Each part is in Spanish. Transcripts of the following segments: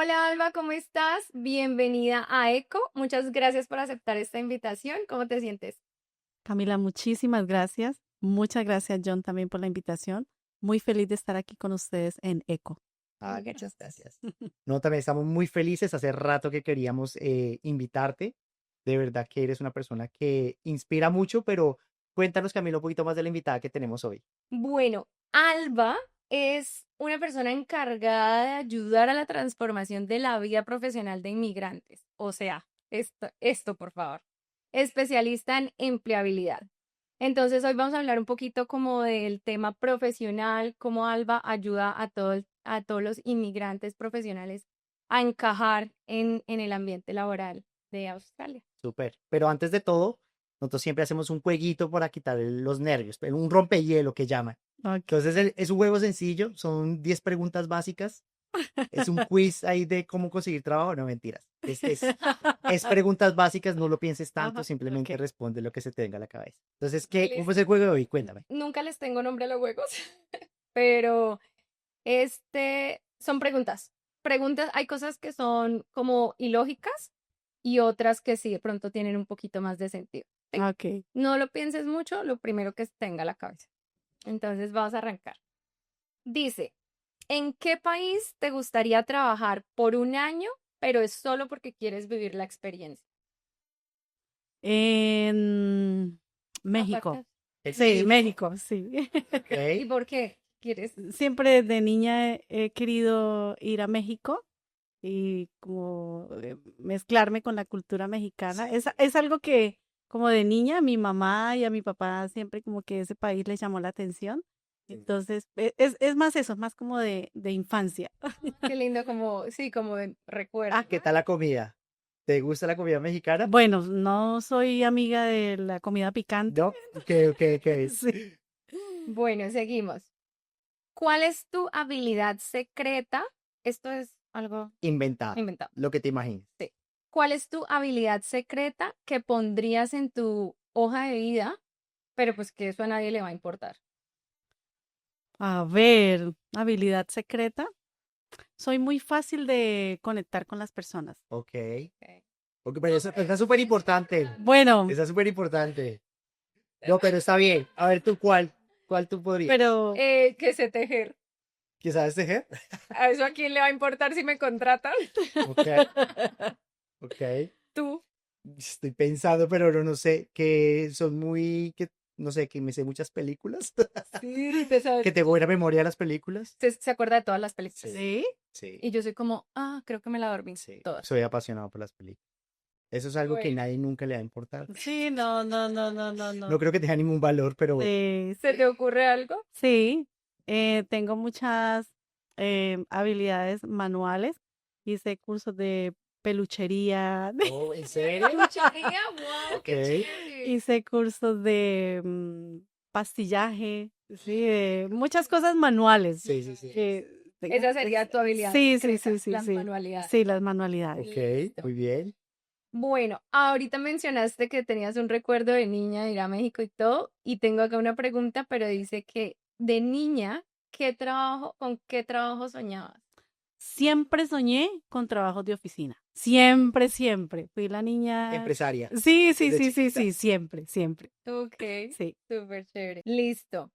Hola Alba, ¿cómo estás? Bienvenida a ECO. Muchas gracias por aceptar esta invitación. ¿Cómo te sientes? Camila, muchísimas gracias. Muchas gracias, John, también por la invitación. Muy feliz de estar aquí con ustedes en ECO. Muchas gracias. No, también estamos muy felices. Hace rato que queríamos invitarte. De verdad que eres una persona que inspira mucho, pero cuéntanos, Camilo, un poquito más de la invitada que tenemos hoy. Bueno, Alba es una persona encargada de ayudar a la transformación de la vida profesional de inmigrantes. O sea, esto por favor. Especialista en empleabilidad. Entonces, hoy vamos a hablar un poquito como del tema profesional, cómo Alba ayuda a todos los inmigrantes profesionales a encajar en el ambiente laboral de Australia. Súper. Pero antes de todo, nosotros siempre hacemos un jueguito para quitar los nervios, pero un rompehielo que llaman. Ok. Entonces, es un juego sencillo, son 10 preguntas básicas. Es un quiz ahí de cómo conseguir trabajo, no mentiras. Es preguntas básicas, no lo pienses tanto, Ajá, simplemente ok. responde lo que se te venga a la cabeza. Entonces, ¿cómo es Listo. el juego de hoy? Cuéntame. Nunca les tengo nombre a los juegos, pero son preguntas. Preguntas, hay cosas que son como ilógicas y otras que sí, de pronto tienen un poquito más de sentido. ¿Sí? Ok. No lo pienses mucho, lo primero que se tenga a la cabeza. Entonces vamos a arrancar. Dice, ¿en qué país te gustaría trabajar por un año, pero es solo porque quieres vivir la experiencia? En México. Aparte, ¿En Sí, México? México, sí. ¿y Ok. por qué quieres? Siempre desde niña he querido ir a México y como mezclarme con la cultura mexicana. Es algo que como de niña a mi mamá y a mi papá siempre como que ese país les llamó la atención. Entonces, es más eso, más como de infancia. Qué lindo como, sí, como de recuerdo. ¿Qué tal la comida? ¿Te gusta la comida mexicana? Bueno, no soy amiga de la comida picante. No. Ok, ok, ok. Sí. Bueno, seguimos. ¿Cuál es tu habilidad secreta? Esto es algo Inventada. inventado. Lo que te imagines. Sí. ¿Cuál es tu habilidad secreta que pondrías en tu hoja de vida, pero pues que eso a nadie le va a importar? A ver, habilidad secreta. Soy muy fácil de conectar con las personas. Ok. Ok. Ok, pero eso es súper importante. Bueno, Esa es súper importante. No, pero está bien. A ver, ¿tú cuál? ¿Cuál tú podrías? pero Que sé tejer. ¿Qué sabes tejer? ¿A eso a quién le va a importar si me contratan? Ok, ok. Tú. Estoy pensando, pero no sé, que son muy, que no sé, que me sé muchas películas. Sí, te sabes. Que tengo buena memoria de las películas. Se acuerda de todas las películas. Sí, sí, sí, Y yo soy como, creo que me la dormí. sí. Todas. Soy apasionado por las películas. Eso es algo que Bueno. nadie nunca le va a importar. sí, no, no, no, no, no, No no. creo que tenga ningún valor, pero Sí, ¿Se te ocurre algo? sí, tengo muchas habilidades manuales. Hice cursos de peluchería, oh, ¿en serio? Peluchería, wow, Ok. qué chévere. hice cursos de pastillaje, sí, de muchas cosas manuales. Sí, sí, sí. Esa sería tu habilidad Sí, sí, sí, secreta, sí, las sí. manualidades. Sí, las manualidades. Ok, Listo. muy bien. Bueno, ahorita mencionaste que tenías un recuerdo de niña de ir a México y todo, y tengo acá una pregunta, pero dice que de niña, con qué trabajo soñabas? Siempre soñé con trabajos de oficina. Siempre, siempre. Fui la niña. Empresaria, Sí, sí, desde sí, sí, chiquita. sí, siempre, siempre. Ok, Sí. súper chévere. Listo.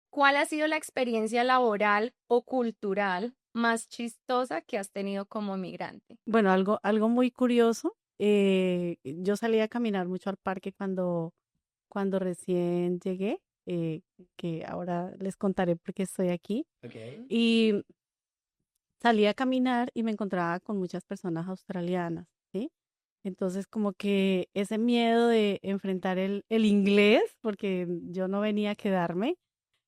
¿Cuál ha sido la experiencia laboral o cultural más chistosa que has tenido como migrante? Bueno, algo muy curioso. Yo salí a caminar mucho al parque cuando recién llegué, que ahora les contaré por qué estoy aquí. Ok. Ujú. Y salí a caminar y me encontraba con muchas personas australianas, ¿sí? Entonces, como que ese miedo de enfrentar el inglés, porque yo no venía a quedarme,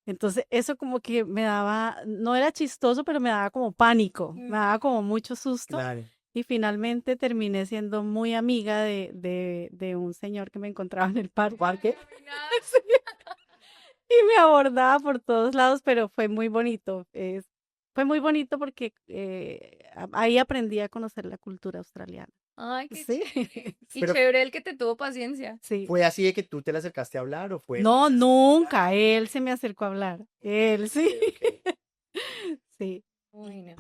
entonces eso como que me daba, no era chistoso, pero me daba como pánico, me daba como mucho susto. Claro. Y finalmente terminé siendo muy amiga de un señor que me encontraba en el parque. Sí, y me abordaba por todos lados, pero fue muy bonito. Fue muy bonito porque ahí aprendí a conocer la cultura australiana. Ay, qué Sí, chévere. Y Pero chévere el que te tuvo paciencia. sí. ¿fue así de que tú te le acercaste a hablar o fue? No, nunca. Él se me acercó a hablar. Él, Ok, sí. ok. Sí. Bueno.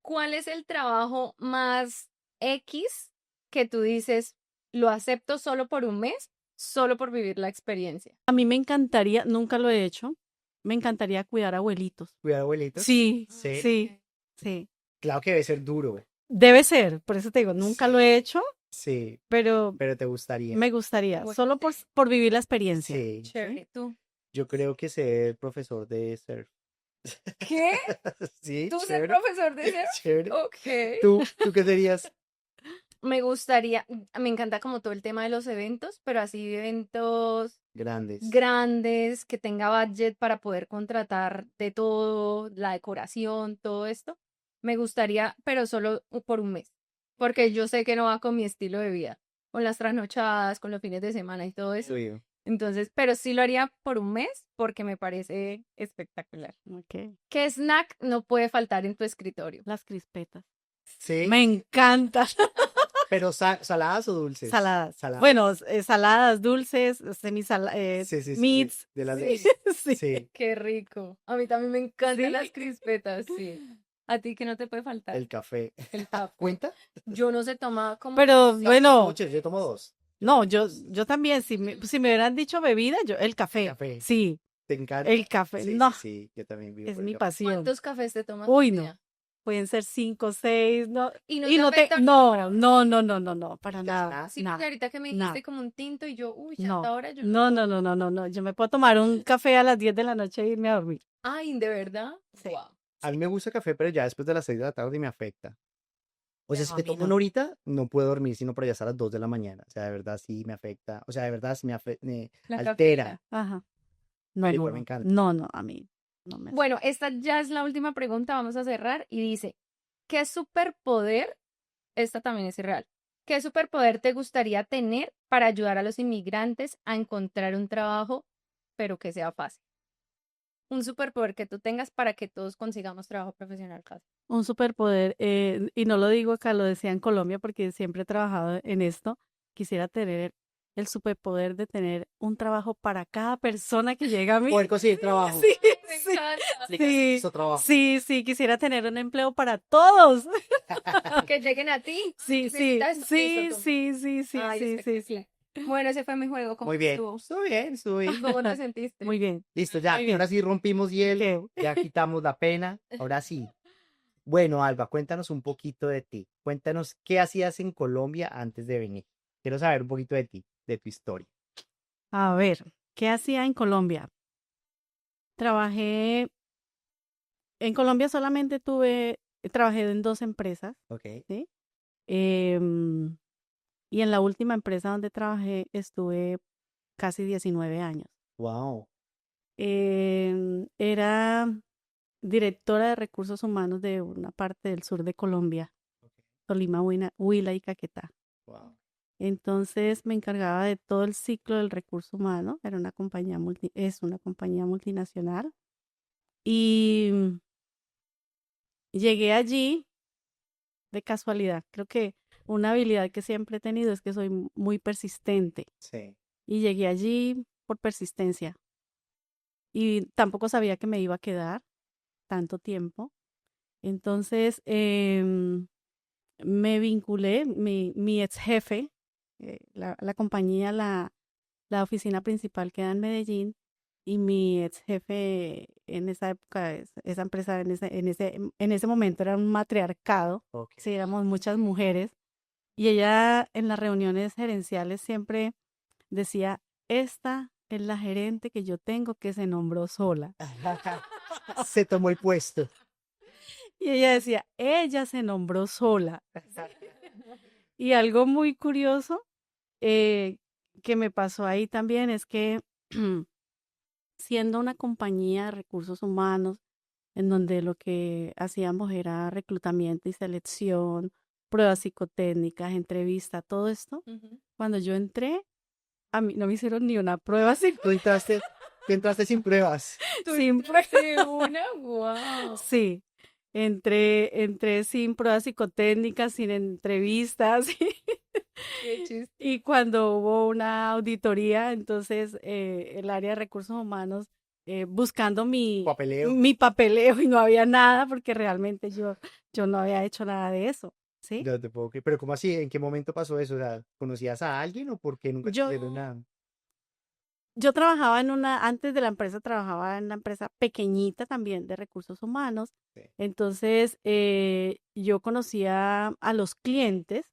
¿cuál es el trabajo más X que tú dices, lo acepto solo por un mes, solo por vivir la experiencia? A mí me encantaría, nunca lo he hecho, me encantaría cuidar abuelitos. ¿Cuidar abuelitos? Sí, Sí. sí, sí. Claro que debe ser duro. Debe ser, por eso te digo, nunca lo he hecho, Sí, pero pero te gustaría. me gustaría, Bueno, solo por vivir la experiencia. Sí, Chévere, ¿tú? yo creo que ser profesor de surf. ¿Qué? Sí, ¿Tú ser chévere. profesor de surf? Chévere. Ok. ¿Tú qué serías? Me gustaría, me encanta como todo el tema de los eventos, pero así eventos Grandes. grandes, que tenga budget para poder contratar de todo, la decoración, todo esto. Me gustaría, pero solo por un mes, porque yo sé que no va con mi estilo de vida, con las trasnochadas, con los fines de semana y todo eso. Tuyo. Entonces, pero sí lo haría por un mes porque me parece espectacular. Ok. ¿Qué snack no puede faltar en tu escritorio? Las crispetas. Sí, Me encantan. pero ¿saladas o dulces? Saladas. Saladas. Bueno, saladas, dulces, Sí, sí, sí. meats. De las Sí. Sí. Sí, Qué rico. A mí también me encantan ¿Sí? las crispetas, sí. ¿A ti qué no te puede faltar? el café. El café. ¿Cuenta? Yo no se toma como... Pero bueno, Muchos, yo tomo 2. no, yo también, si me hubieran dicho bebida, el café. Café. Sí, ¿Te encanta? el café. Sí, No, sí, sí, yo también vivo es por el mi café. pasión. ¿Cuántos cafés te tomas Uy, al no. día? Pueden ser 5, 6, no. Y no Y te no afecta no, para nada, nada? Sí, porque nada, ahorita que me nada. dijiste como un tinto y yo, uy, ya No, ahora yo no. Yo me puedo tomar un café a las 10 de la noche e irme a dormir. Ay, ¿de verdad? Sí. Wow. A mí me gusta el café, pero ya después de las 6 de la tarde me afecta. O sea, No, si a me mí tomo no. una horita, no puedo dormir, sino por allá hasta las 2 de la mañana. O sea, de verdad sí me afecta. O sea, de verdad sí me La altera. cafeína. Ajá. Pero igual me encanta. No, a mí no me. Bueno, esta ya es la última pregunta, vamos a cerrar y dice, ¿qué superpoder, esta también es irreal, qué superpoder te gustaría tener para ayudar a los inmigrantes a encontrar un trabajo, pero que sea fácil? Un superpoder que tú tengas para que todos consigamos trabajo profesional casi. Un superpoder, y no lo digo acá, lo decía en Colombia porque siempre he trabajado en esto. Quisiera tener el superpoder de tener un trabajo para cada persona que llega a mí. Poder conseguir trabajo. Sí, Me sí, encanta. sí, Su trabajo. sí, quisiera tener un empleo para todos. Que lleguen a ti. Sí, Necesitas esto, sí, listo, toma. sí, Ay, sí. espectacular. Bueno, ese fue mi juego. ¿Cómo Muy bien. estuvo? Estuvo bien, estuvo bien. ¿Cómo te sentiste? Muy bien. Listo, ya. Muy bien. Ahora sí rompimos hielo. ¿Qué? Ya quitamos la pena. Ahora sí. Bueno, Alba, cuéntanos un poquito de ti. Cuéntanos qué hacías en Colombia antes de venir. Quiero saber un poquito de ti, de tu historia. A ver, ¿qué hacía en Colombia? Trabajé, en Colombia solamente trabajé en 2 empresas, Ok. ¿sí? Em, y en la última empresa donde trabajé estuve casi 19 años. Wow. Era directora de recursos humanos de una parte del sur de Colombia, Tolima, Huila y Caquetá. Wow. Entonces me encargaba de todo el ciclo del recurso humano. Era una compañía es una compañía multinacional. Y llegué allí de casualidad. Creo que una habilidad que siempre he tenido es que soy muy persistente. Sí. Y llegué allí por persistencia. Y tampoco sabía que me iba a quedar tanto tiempo. Entonces me vinculé, mi ex jefe, la compañía, la oficina principal queda en Medellín, y mi ex jefe en esa época, esa empresa en ese momento era un matriarcado, Ok. sí, éramos muchas mujeres, y ella en las reuniones gerenciales siempre decía, esta es la gerente que yo tengo que se nombró sola. Se tomó el puesto. Y ella decía, ella se nombró sola. Y algo muy curioso que me pasó ahí también es que siendo una compañía de recursos humanos, en donde lo que hacíamos era reclutamiento y selección, pruebas psicotécnicas, entrevista, todo esto, cuando yo entré, a mí no me hicieron ni una prueba Tú entraste sin pruebas. sin De una, wow. Sí, entré sin pruebas psicotécnicas, sin entrevistas. Qué chiste. Y cuando hubo una auditoría, entonces el área de recursos humanos buscando Papeleo. mi papeleo y no había nada porque realmente yo no había hecho nada de eso, ¿sí? No te puedo creer. Pero ¿cómo así? ¿En qué momento pasó eso? O sea, ¿conocías a alguien o por qué nunca te Yo, hicieron nada? yo trabajaba antes de la empresa, trabajaba en una empresa pequeñita también de recursos humanos. Sí. Entonces, yo conocía a los clientes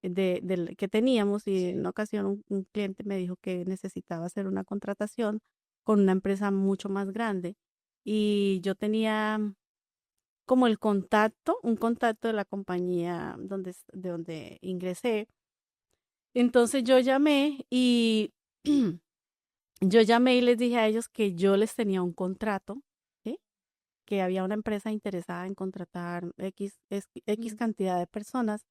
que teníamos y en Sí. una ocasión un cliente me dijo que necesitaba hacer una contratación con una empresa mucho más grande y yo tenía como un contacto de la compañía de donde ingresé. Entonces yo llamé y yo llamé y les dije a ellos que yo les tenía un contrato, ¿sí? Que había una empresa interesada en contratar X cantidad de personas.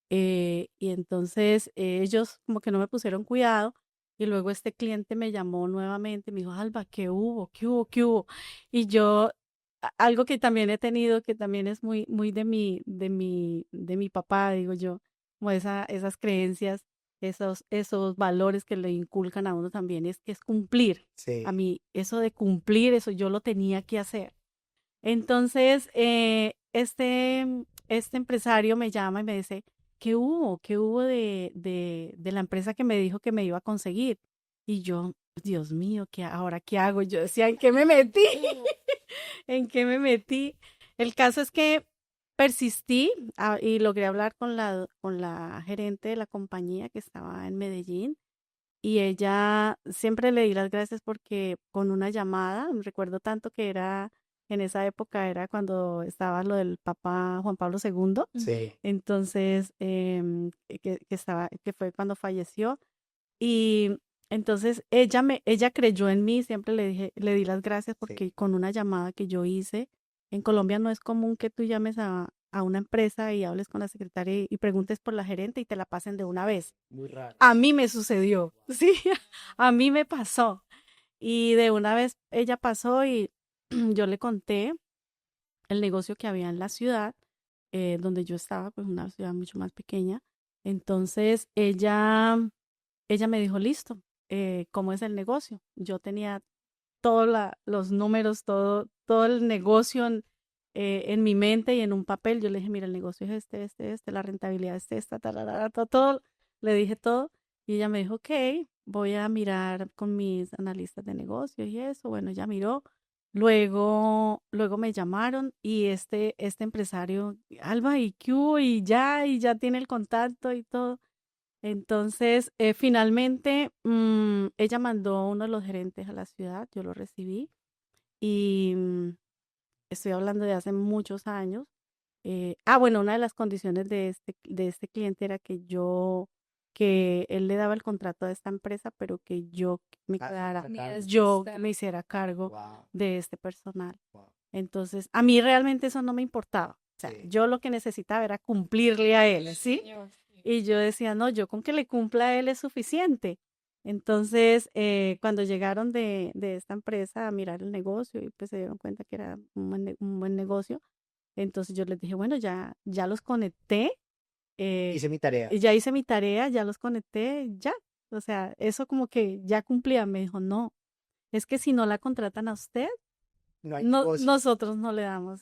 Y entonces ellos como que no me pusieron cuidado y luego este cliente me llamó nuevamente, me dijo, Alba, ¿qué hubo? ¿Qué hubo? ¿Qué hubo? Y yo, algo que también he tenido, que también es muy de mi papá, digo yo, como esas creencias, esos valores que le inculcan a uno también, es que es cumplir. A Sí. mí, eso de cumplir, eso yo lo tenía que hacer. Entonces, este empresario me llama y me dice, ¿qué hubo? ¿Qué hubo de la empresa que me dijo que me iba a conseguir? Y yo, Dios mío, ahora qué hago? Yo decía, ¿en qué me metí? ¿En qué me metí? El caso es que persistí y logré hablar con la gerente de la compañía que estaba en Medellín y ella siempre le di las gracias porque con una llamada, recuerdo tanto que era, en esa época era cuando estaba lo del Papa Juan Pablo II, Sí. entonces, que fue cuando falleció, y entonces ella creyó en mí, siempre le di las gracias Sí. porque con una llamada que yo hice, en Colombia no es común que tú llames a una empresa y hables con la secretaria y preguntes por la gerente y te la pasen de una vez. Muy raro. A mí me sucedió, sí, a mí me pasó. Y de una vez ella pasó y yo le conté el negocio que había en la ciudad donde yo estaba, pues una ciudad mucho más pequeña. Entonces ella me dijo, listo, ¿cómo es el negocio? Yo tenía todos los números, todo el negocio en mi mente y en un papel. Yo le dije, mira, el negocio es este, la rentabilidad es esta, todo. Le dije todo y ella me dijo, ok, voy a mirar con mis analistas de negocios y eso. Bueno, ella miró. Luego me llamaron y este empresario, Alba, ¿y qué hubo? Y ya tiene el contacto y todo. Entonces, finalmente, ella mandó a uno de los gerentes a la ciudad, yo lo recibí y estoy hablando de hace muchos años. Bueno, una de las condiciones de este cliente era que él le daba el contrato a esta empresa, pero que yo me Ah, quedara, a cargo. yo me hiciera cargo Wow. de este personal. Wow. Entonces, a mí realmente eso no me importaba. O sea, Sí. yo lo que necesitaba era cumplirle a él, ¿sí? Señor. Y yo decía, no, yo con que le cumpla a él es suficiente. Entonces, cuando llegaron de esta empresa a mirar el negocio y pues se dieron cuenta que era un buen negocio, entonces yo les dije, bueno, ya los conecté, Hice mi tarea. ya hice mi tarea, ya los conecté, ya. O sea, eso como que ya cumplía. Me dijo, no, es que si no la contratan a usted, No hay negocio. nosotros no le damos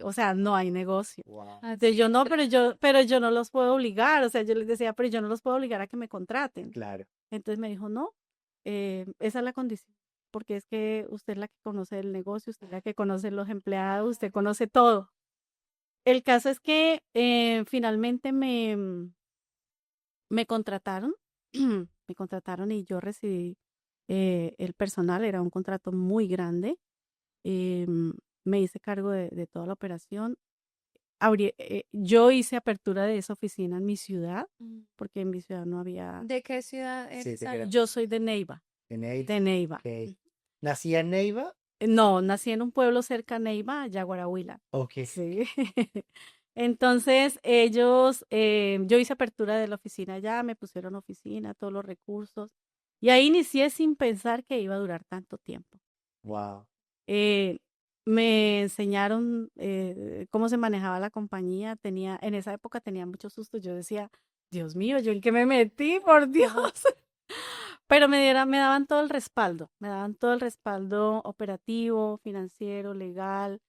o sea, no hay negocio. Wow. Entonces yo no, pero yo no los puedo obligar, o sea, yo les decía, pero yo no los puedo obligar a que me contraten. Claro. Entonces me dijo, no, esa es la condición, porque es que usted es la que conoce el negocio, usted es la que conoce los empleados, usted conoce todo. El caso es que finalmente me contrataron, me contrataron y yo recibí el personal, era un contrato muy grande, me hice cargo de toda la operación. Yo hice apertura de esa oficina en mi ciudad, porque en mi ciudad no había. ¿De qué ciudad Sí, eres, te Alba? queda. Yo soy de Neiva, De Neiva. de Neiva. Ok. ¿Nací en Neiva? No, nací en un pueblo cerca a Neiva, Yaguarahuila. Ok. Sí. Entonces, yo hice apertura de la oficina allá, me pusieron oficina, todos los recursos, y ahí inicié sin pensar que iba a durar tanto tiempo. Wow. Eh, Me enseñaron cómo se manejaba la compañía. En esa época tenía mucho susto. Yo decía, Dios mío, ¿yo en qué me metí? Por Dios. Pero me daban todo el respaldo, me daban todo el respaldo operativo, financiero, legal.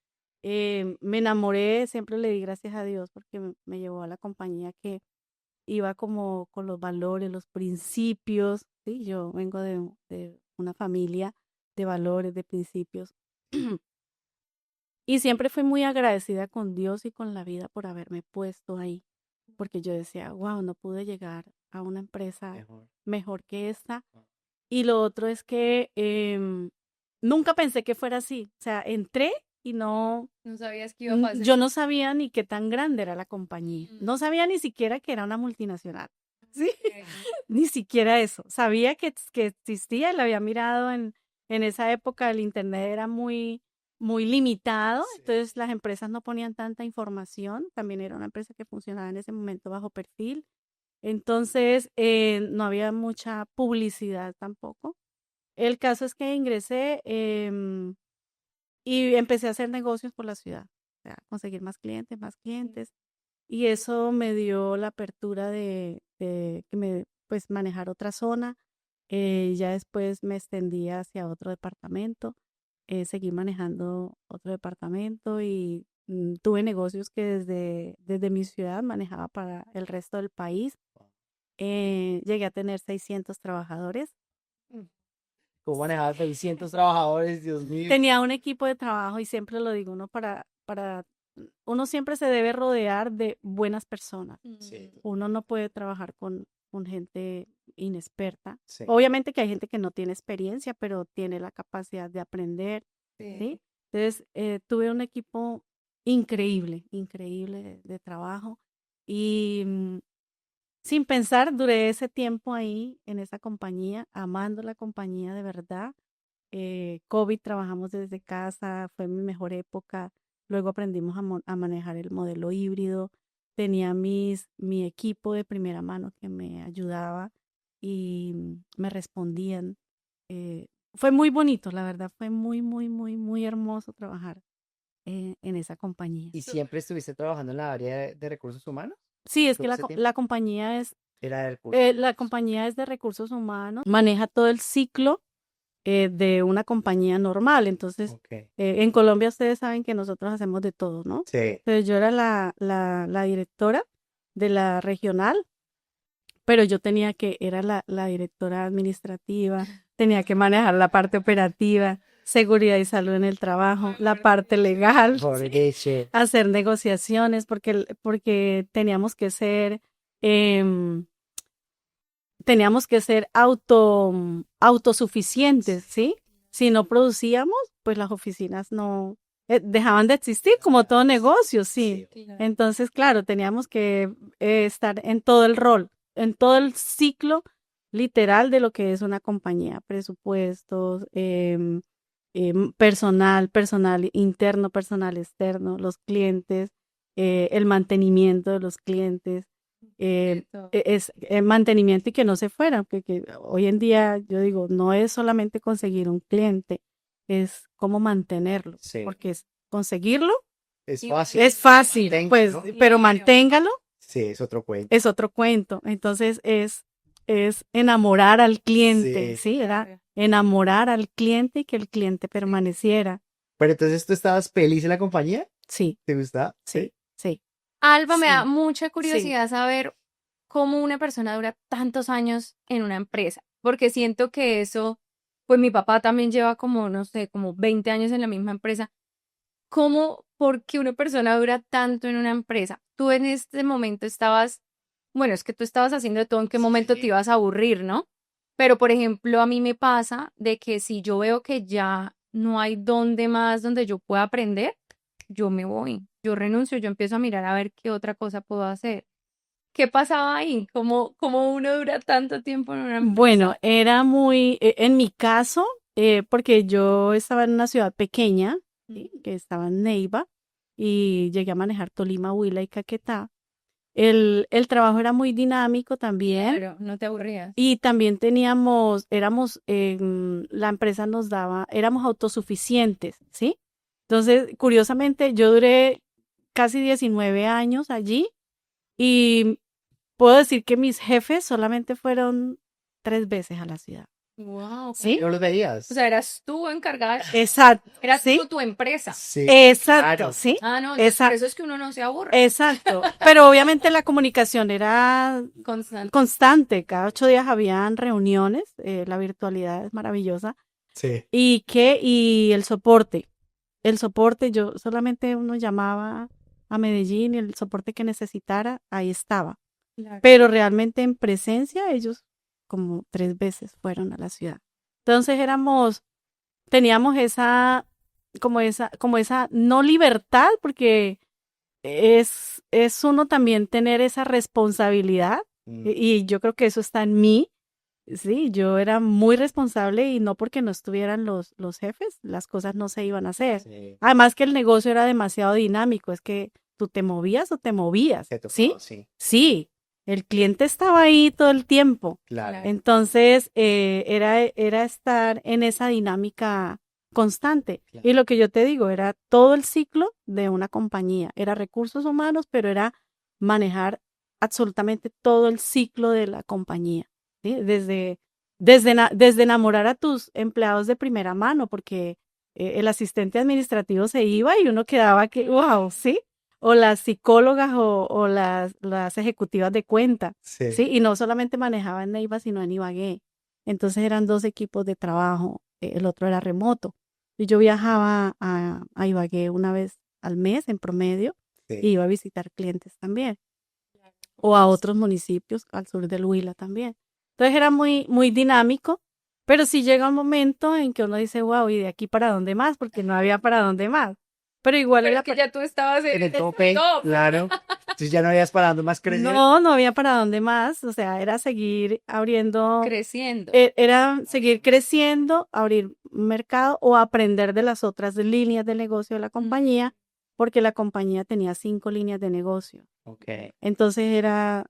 Me enamoré, siempre le di gracias a Dios porque me llevó a la compañía que iba como con los valores, los principios, ¿sí? Yo vengo de una familia de valores, de principios. Y siempre fui muy agradecida con Dios y con la vida por haberme puesto ahí, porque yo decía, wow, no pude llegar a una empresa Mejor. mejor que esta. Y lo otro es que nunca pensé que fuera así. O sea, entré y No sabías qué iba a pasar. yo no sabía ni qué tan grande era la compañía. No sabía ni siquiera que era una multinacional. Sí, ni siquiera eso. Sabía que existía, la había mirado en esa época, el internet era muy limitado, Sí. entonces las empresas no ponían tanta información. También era una empresa que funcionaba en ese momento bajo perfil. Entonces, no había mucha publicidad tampoco. El caso es que ingresé y empecé a hacer negocios por la ciudad, o sea, conseguir más clientes, y eso me dio la apertura de pues, manejar otra zona. Ya después me extendí hacia otro departamento, seguí manejando otro departamento y tuve negocios que desde mi ciudad manejaba para el resto del país. Llegué a tener 600 trabajadores. ¿Cómo manejabas 600 trabajadores? Dios mío. Tenía un equipo de trabajo y siempre lo digo, uno siempre se debe rodear de buenas personas. Sí, Uno no puede trabajar con gente inexperta. sí. Obviamente que hay gente que no tiene experiencia, pero tiene la capacidad de aprender, Sí. ¿sí? Entonces, tuve un equipo increíble de trabajo y sin pensar, duré ese tiempo ahí en esa compañía, amando la compañía de verdad. COVID, trabajamos desde casa, fue mi mejor época. Luego aprendimos a manejar el modelo híbrido. Tenía mi equipo de primera mano que me ayudaba y me respondían. Fue muy bonito, la verdad, fue muy hermoso trabajar en esa compañía. ¿Y siempre estuviste trabajando en la área de recursos humanos? Sí, es que ¿Todo ese tiempo? la compañía es Era de recursos. la compañía es de recursos humanos, maneja todo el ciclo de una compañía normal. Entonces, Ok. en Colombia ustedes saben que nosotros hacemos de todo, ¿no? Sí. Entonces, yo era la directora de la regional, pero yo era la directora administrativa, tenía que manejar la parte operativa, seguridad y salud en el trabajo, la parte legal, Pobre leche. hacer negociaciones, porque teníamos que ser autosuficientes, ¿sí? Si no producíamos, pues las oficinas no dejaban de existir, como todo negocio, sí. Claro. Entonces, claro, teníamos que estar en todo el rol, en todo el ciclo literal de lo que es una compañía, presupuestos, personal interno, personal externo, los clientes, el mantenimiento de los clientes, Cierto. es mantenimiento y que no se fueran, porque hoy en día yo digo, no es solamente conseguir un cliente, es cómo mantenerlo, Sí. porque es conseguirlo Es Y- fácil. es fácil, Manténgalo. pues, pero Claro. manténgalo Sí, es otro cuento. es otro cuento. Entonces es enamorar al cliente, Sí. ¿sí? Era Claro. enamorar al cliente y que el cliente permaneciera. Pero entonces, ¿tú estabas feliz en la compañía? Sí, ¿Te gustaba? sí, sí, Alba, me da sí, mucha sí. curiosidad saber cómo una persona dura tantos años en una empresa, porque siento que eso, pues mi papá también lleva como, no sé, como 20 años en la misma empresa. ¿Por qué una persona dura tanto en una empresa? Tú en este momento bueno, es que tú estabas haciendo de todo, ¿en qué momento te Sí. ibas a aburrir, no? Pero, por ejemplo, a mí me pasa de que si yo veo que ya no hay dónde más donde yo pueda aprender, yo me voy, yo renuncio, yo empiezo a mirar a ver qué otra cosa puedo hacer. ¿Qué pasaba ahí? ¿Cómo uno dura tanto tiempo en una Bueno, empresa? era en mi caso, porque yo estaba en una ciudad pequeña, ¿sí? Que estaba en Neiva, y llegué a manejar Tolima, Huila y Caquetá. El trabajo era muy dinámico también. Claro, no te aburrías. Y también la empresa nos daba, éramos autosuficientes, ¿sí? Entonces, curiosamente, yo duré casi 19 años allí y puedo decir que mis jefes solamente fueron 3 veces a la ciudad. Wow. ¿Sí? ¿No los veías? O sea, eras tú encargada, Exacto. eras ¿Sí? tú tu empresa. Sí, Exacto, claro. ¿sí? Ah, no, entonces por Esa- eso es que uno no se aburre. exacto. Pero obviamente la comunicación era Constante. constante. Cada 8 días habían reuniones. La virtualidad es maravillosa. Sí. Y el soporte. El soporte, yo solamente uno llamaba a Medellín y el soporte que necesitara, ahí estaba. Claro. Pero realmente en presencia ellos como 3 veces fueron a la ciudad. Entonces teníamos como esa no libertad, porque es uno también tener esa responsabilidad, Mm, y yo creo que eso está en mí. Sí, yo era muy responsable y no porque no estuvieran los jefes, las cosas no se iban a hacer. sí. Además que el negocio era demasiado dinámico, es que tú te movías o te movías, Te tocó, ¿sí? sí, Sí, el cliente estaba ahí todo el tiempo. claro. Claro. Entonces, era estar en esa dinámica constante. Claro. Y lo que yo te digo, era todo el ciclo de una compañía. Era recursos humanos, pero era manejar absolutamente todo el ciclo de la compañía. ¿Sí? Desde enamorar a tus empleados de primera mano, porque el asistente administrativo se iba y uno quedaba que, wow, ¿sí? O las psicólogas o las ejecutivas de cuenta, Sí. ¿sí? Y no solamente manejaba en Neiva, sino en Ibagué. Entonces eran 2 equipos de trabajo, el otro era remoto. Y yo viajaba a Ibagué una vez al mes en promedio, Sí. y iba a visitar clientes también, o a otros municipios al sur del Huila también. Entonces era muy, muy dinámico, pero sí llega un momento en que uno dice, wow, ¿y de aquí para dónde más? Porque no había para dónde más. Pero igual Pero era es que ya tú estabas En en el tope, top. claro. Entonces ya no habías parado más crecer. no había para dónde más, o sea, era seguir abriendo, Creciendo. era seguir creciendo, abrir un mercado o aprender de las otras líneas de negocio de la compañía, porque la compañía tenía 5 líneas de negocio. Ok. Entonces era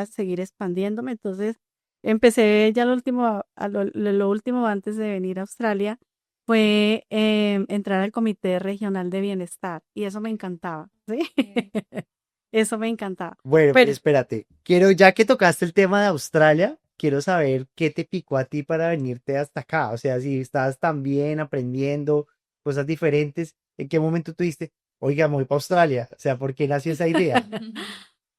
seguir expandiéndome. Entonces empecé ya lo último antes de venir a Australia fue entrar al Comité Regional de Bienestar, y eso me encantaba, ¿sí? Eso me encantaba. Bueno, Pero espérate. Ya que tocaste el tema de Australia, quiero saber qué te picó a ti para venirte hasta acá. O sea, si estabas tan bien aprendiendo cosas diferentes, ¿en qué momento tú dijiste, oiga, me voy para Australia? O sea, ¿por qué nació esa idea?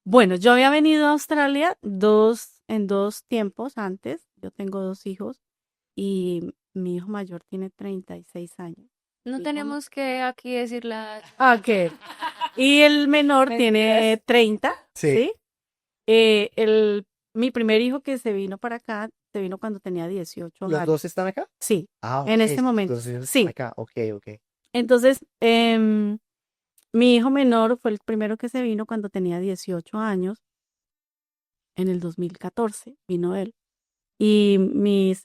bueno, yo había venido a Australia en 2 tiempos antes. Yo tengo 2 hijos y mi hijo mayor tiene 36 años. No Mi hijo tenemos que aquí decir la... Ok. Y el menor Mentiras. tiene 30, Sí. ¿sí? Mi primer hijo que se vino para acá, se vino cuando tenía 18 ¿Los años. dos están acá? Sí, Ah, en ok. este momento, Los dos están sí. acá. Ok. Entonces, mi hijo menor fue el primero que se vino cuando tenía 18 años. En el 2014 vino él. Y mi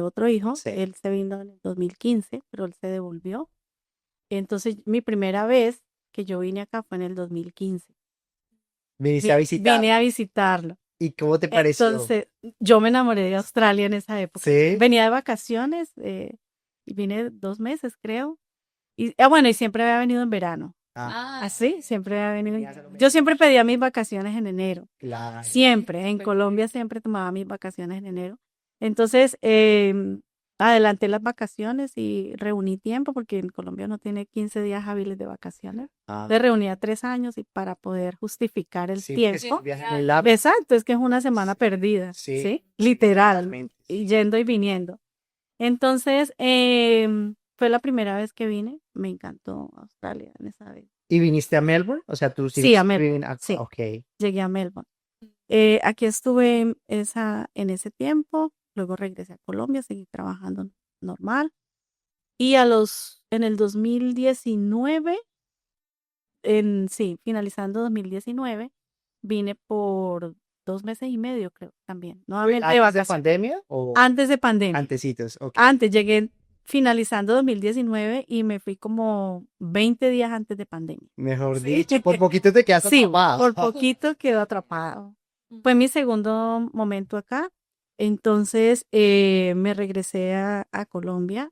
otro hijo, Sí. él se vino en el 2015, pero él se devolvió. Entonces, mi primera vez que yo vine acá fue en el 2015. Viniste a visitar. Vine a visitarlo. ¿Y cómo te pareció? Entonces, yo me enamoré de Australia en esa época. Sí. Venía de vacaciones, y vine 2 meses, creo. Y bueno, y siempre había venido en verano. Ah, Así, siempre había venido. Venías a lo Yo siempre pedía mis vacaciones en enero. claro. Siempre. En Súper Colombia siempre tomaba mis vacaciones en enero. Entonces, adelanté las vacaciones y reuní tiempo, porque en Colombia no tiene 15 días hábiles de vacaciones. Ah, Entonces reunía 3 años, y para poder justificar el sí, porque es tiempo. un viaje muy largo. Exacto, es que es una semana perdida, Sí, ¿sí? Literal, totalmente, y sí. yendo y viniendo. Entonces, fue la primera vez que vine, me encantó Australia en esa vez. ¿Y viniste a Melbourne? O sea, tus Sí, hijos a Melbourne, viven acá. sí, Ok. llegué a Melbourne. Aquí estuve en ese tiempo, luego regresé a Colombia, seguí trabajando normal, y en el 2019, finalizando 2019, vine por 2 meses y medio, creo, también, nuevamente de ¿Antes de vacaciones. pandemia o Antes de pandemia. antecitos? Ok. Antes llegué finalizando 2019 y me fui como 20 días antes de pandemia. Mejor Sí. dicho, por poquito te quedas Sí, atrapado. por poquito quedó atrapado. Fue mi segundo momento acá. Entonces, me regresé a Colombia,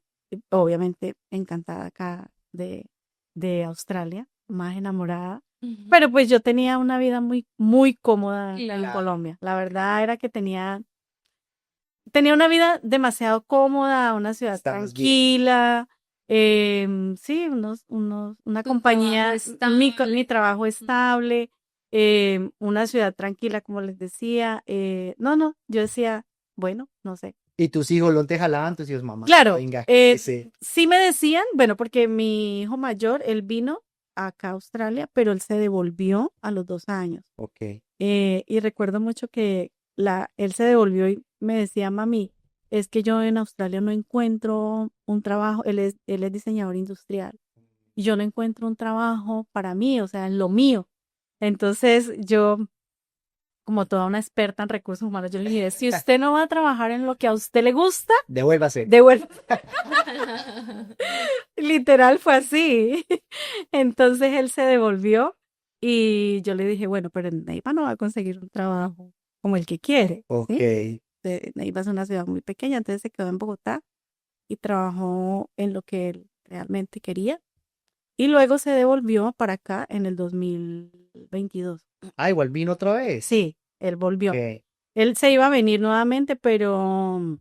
obviamente encantada acá de Australia, más enamorada. Ujú. Pero pues yo tenía una vida muy, muy cómoda en Claro. Colombia. La verdad era que tenía una vida demasiado cómoda, una ciudad Estamos bien. tranquila, sí, una Tu compañía, trabajo mi estable. trabajo estable, una ciudad tranquila, como les decía. No, yo decía, bueno, no sé. Y tus hijos no te jalaban, tus hijos, mamá, Claro, venga, ese. sí me decían, bueno, porque mi hijo mayor, él vino acá a Australia, pero él se devolvió a los 2 años. Ok. Y recuerdo mucho que él se devolvió y me decía, mami, es que yo en Australia no encuentro un trabajo, él es diseñador industrial, y yo no encuentro un trabajo para mí, o sea, en lo mío. Entonces yo, como toda una experta en recursos humanos, yo le dije, si usted no va a trabajar en lo que a usted le gusta, Devuélvase. devuelva. Literal fue así. Entonces él se devolvió y yo le dije, bueno, pero en Neiva no va a conseguir un trabajo como el que quiere, Ok. ¿sí? Neiva es una ciudad muy pequeña, entonces se quedó en Bogotá y trabajó en lo que él realmente quería. Y luego se devolvió para acá en el 2022. Ah, igual vino otra vez. Sí, él volvió. Ok. Él se iba a venir nuevamente, ¿pero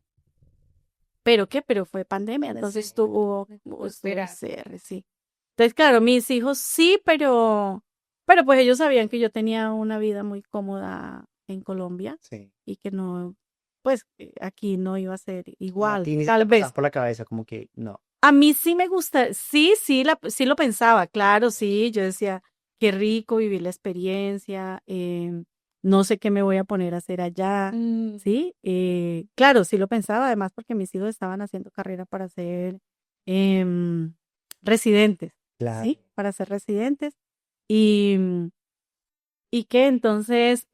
qué? Pero fue pandemia, entonces Sí, tuvo tocó el esperar. cierre, sí. Entonces, claro, mis hijos sí, pero pues ellos sabían que yo tenía una vida muy cómoda en Colombia Sí. y que no, pues aquí no iba a ser A igual, ti ni se tal te pasaba vez. por la cabeza, como que no. A mí sí me gusta, sí lo pensaba, claro, sí, yo decía, qué rico vivir la experiencia, no sé qué me voy a poner a hacer allá, Mm, ¿sí? Claro, sí lo pensaba, además porque mis hijos estaban haciendo carrera para ser em, residentes, Claro. ¿sí? Para ser residentes. Y, y que entonces,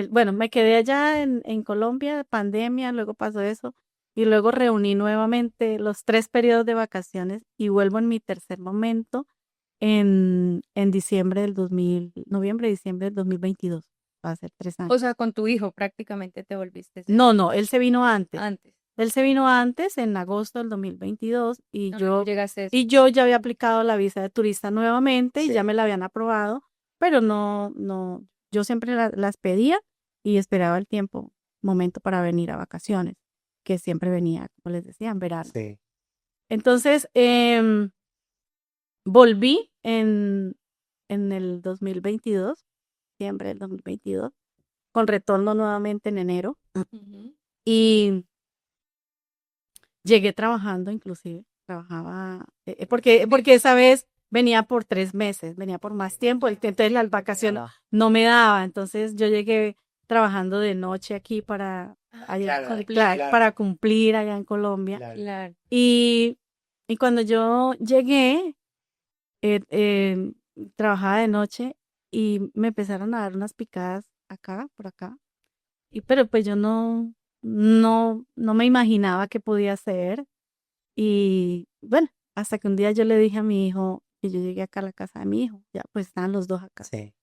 bueno, me quedé allá en Colombia, pandemia, luego pasó eso, y luego reuní nuevamente los 3 periodos de vacaciones y vuelvo en mi tercer momento en noviembre, diciembre del 2022. Va a ser 3 años. O sea, con tu hijo prácticamente te volviste No, él se vino antes. antes. Él se vino antes, en agosto del 2022, y No, luego yo, llegaste y yo ya había aplicado la visa de turista nuevamente y Sí. ya me la habían aprobado, pero no, yo siempre las pedía y esperaba el momento para venir a vacaciones, que siempre venía, como les decía, en verano. Sí. Entonces, volví en el 2022, diciembre del 2022, con retorno nuevamente en enero, Ujú. y llegué trabajando, inclusive, trabajaba, porque esa vez venía por 3 meses, venía por más tiempo, entonces las vacaciones Ah, no me daba, entonces yo llegué trabajando de noche aquí allá, claro, Cumplir. para cumplir allá en Colombia. claro. Claro. Y cuando yo llegué, eh, eh, trabajaba de noche y me empezaron a dar unas picadas acá, por acá, pero pues yo no me imaginaba qué podía hacer. Y bueno, hasta que un día yo le dije a mi hijo, que yo llegué acá a la casa de mi hijo, ya pues estaban los dos acá, Sí.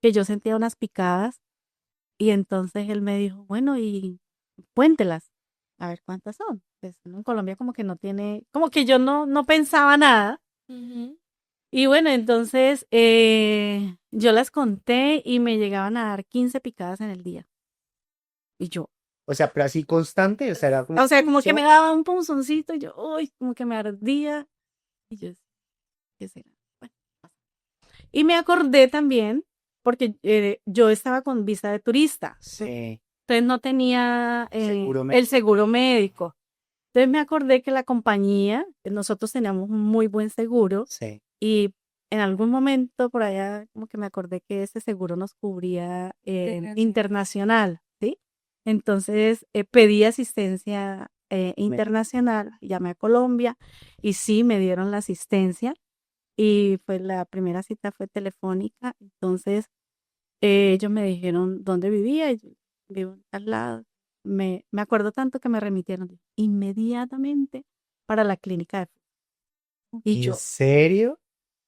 que yo sentía unas picadas y entonces él me dijo, bueno, y cuéntelas, a ver cuántas son. Pues uno en Colombia como que no tiene, como que yo no pensaba nada. Ujú. Y bueno, entonces yo las conté y me llegaban a dar 15 picadas en el día. Y yo, O sea, pero así constante, o sea, era como o sea, como que me ¿sí? daba un punzoncito y yo, uy, como que me ardía. Y yo, ¿qué será? Bueno, pasa. Y me acordé también, porque yo estaba con visa de turista, Sí. entonces no tenía Seguro el seguro médico. Entonces me acordé que la compañía, nosotros teníamos un muy buen seguro Sí. y en algún momento por allá como que me acordé que ese seguro nos cubría Internacional. internacional, ¿sí? Entonces pedí asistencia internacional, llamé a Colombia y sí me dieron la asistencia y pues la primera cita fue telefónica, entonces ellos me dijeron dónde vivía y yo vivo en tal lado. Me acuerdo tanto que me remitieron inmediatamente para la clínica de y ¿En serio?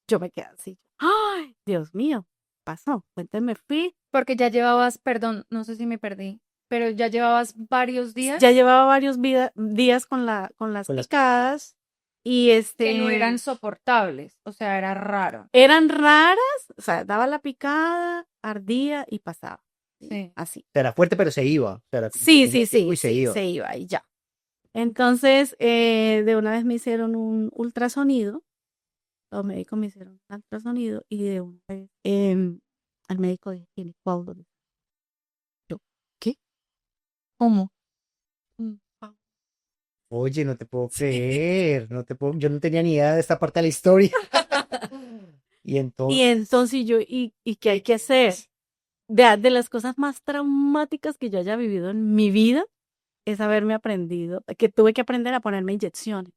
yo me quedé así. ¡Ay, Dios mío! Pasó. Entonces me fui. Porque ya llevabas, perdón, no sé si me perdí, pero ya llevabas varios días. Ya llevaba varios días con las Con las picadas Y Que no eran soportables, o sea, era raro. eran raras, o sea, daba la picada, ardía y pasaba. Sí. Así. O sea, era fuerte, pero se iba. O sea, era como Sí, tenía sí, pico sí, y se sí, iba. se iba y ya. Entonces, de una vez me hicieron un ultrasonido, los médicos me hicieron un ultrasonido y de una vez al médico dije, tiene coágulos. Yo, ¿qué? ¿Cómo? Wow. Oye, no te puedo Sí. creer. Yo no tenía ni idea de esta parte de la historia. Y Y entonces, entonces yo, ¿y qué hay que hacer? De las cosas más traumáticas que yo haya vivido en mi vida es haberme aprendido, que tuve que aprender a ponerme inyecciones,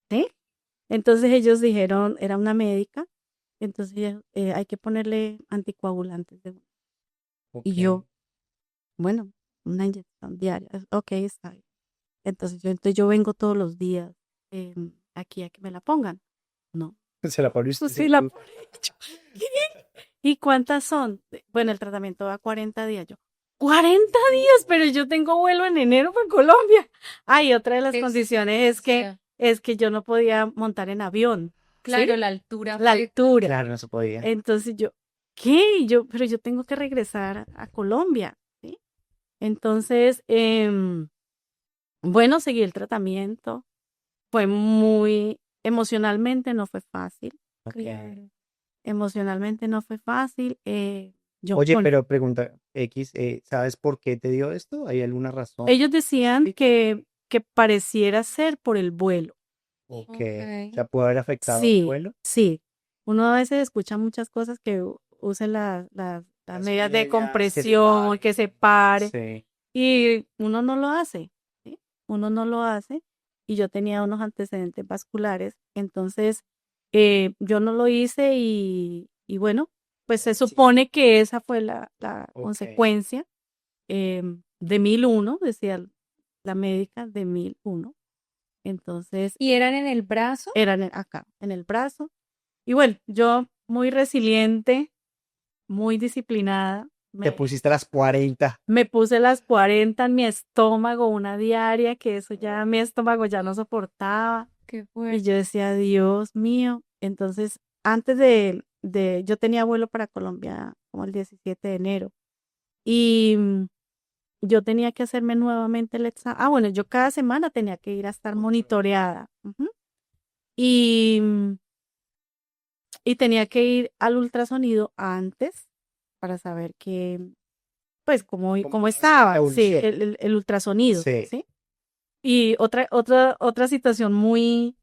¿sí? Entonces ellos dijeron, era una médica, entonces hay que ponerle anticoagulantes. Y ok. yo, bueno, una inyección diaria, ok, está bien. Entonces yo vengo todos los días aquí a que me la pongan. No, Se la pone usted. pues sí la pone. Yo, ¿qué? ¿Y cuántas son? Bueno, el tratamiento va a 40 días. Yo, 40 días, pero yo tengo vuelo en enero para Colombia. Ay, otra de las condiciones es que yo no podía montar en avión. Claro, ¿sí? la altura La afecta. altura. Claro, no se podía. Entonces yo, ¿qué? Pero yo tengo que regresar a Colombia, ¿sí? Entonces, bueno, seguí el tratamiento. Fue muy, emocionalmente no fue fácil. Ok. Claro. Emocionalmente no fue fácil. Yo Oye, con pero pregunta X, ¿sabes por qué te dio esto? ¿Hay alguna razón? ellos decían Sí. que pareciera ser por el vuelo. Ok. Ok. O sea, puede haber afectado el Sí, vuelo. sí. Uno a veces escucha muchas cosas que usen las medidas de compresión, que se pare, Sí. y uno no lo hace, ¿sí? Uno no lo hace. Y yo tenía unos antecedentes vasculares, entonces yo no lo hice y bueno, pues se supone que esa fue la Ok. consecuencia de 1001, decía la médica, de 1001. Entonces, ¿Y eran en el brazo? era acá, en el brazo. Y bueno, yo muy resiliente, muy disciplinada, Te pusiste a las 40. me puse las 40 en mi estómago, una diaria, que eso ya mi estómago ya no soportaba. Qué Y fuerte. yo decía, Dios mío. Entonces, antes yo tenía vuelo para Colombia como el 17 de enero. Y yo tenía que hacerme nuevamente el examen. Ah, bueno, yo cada semana tenía que ir a estar monitoreada. Ujú. Y, y tenía que ir al ultrasonido antes para saber pues, cómo estaba, sí, Evolución. el ultrasonido, Sí. ¿sí? Y otra situación muy,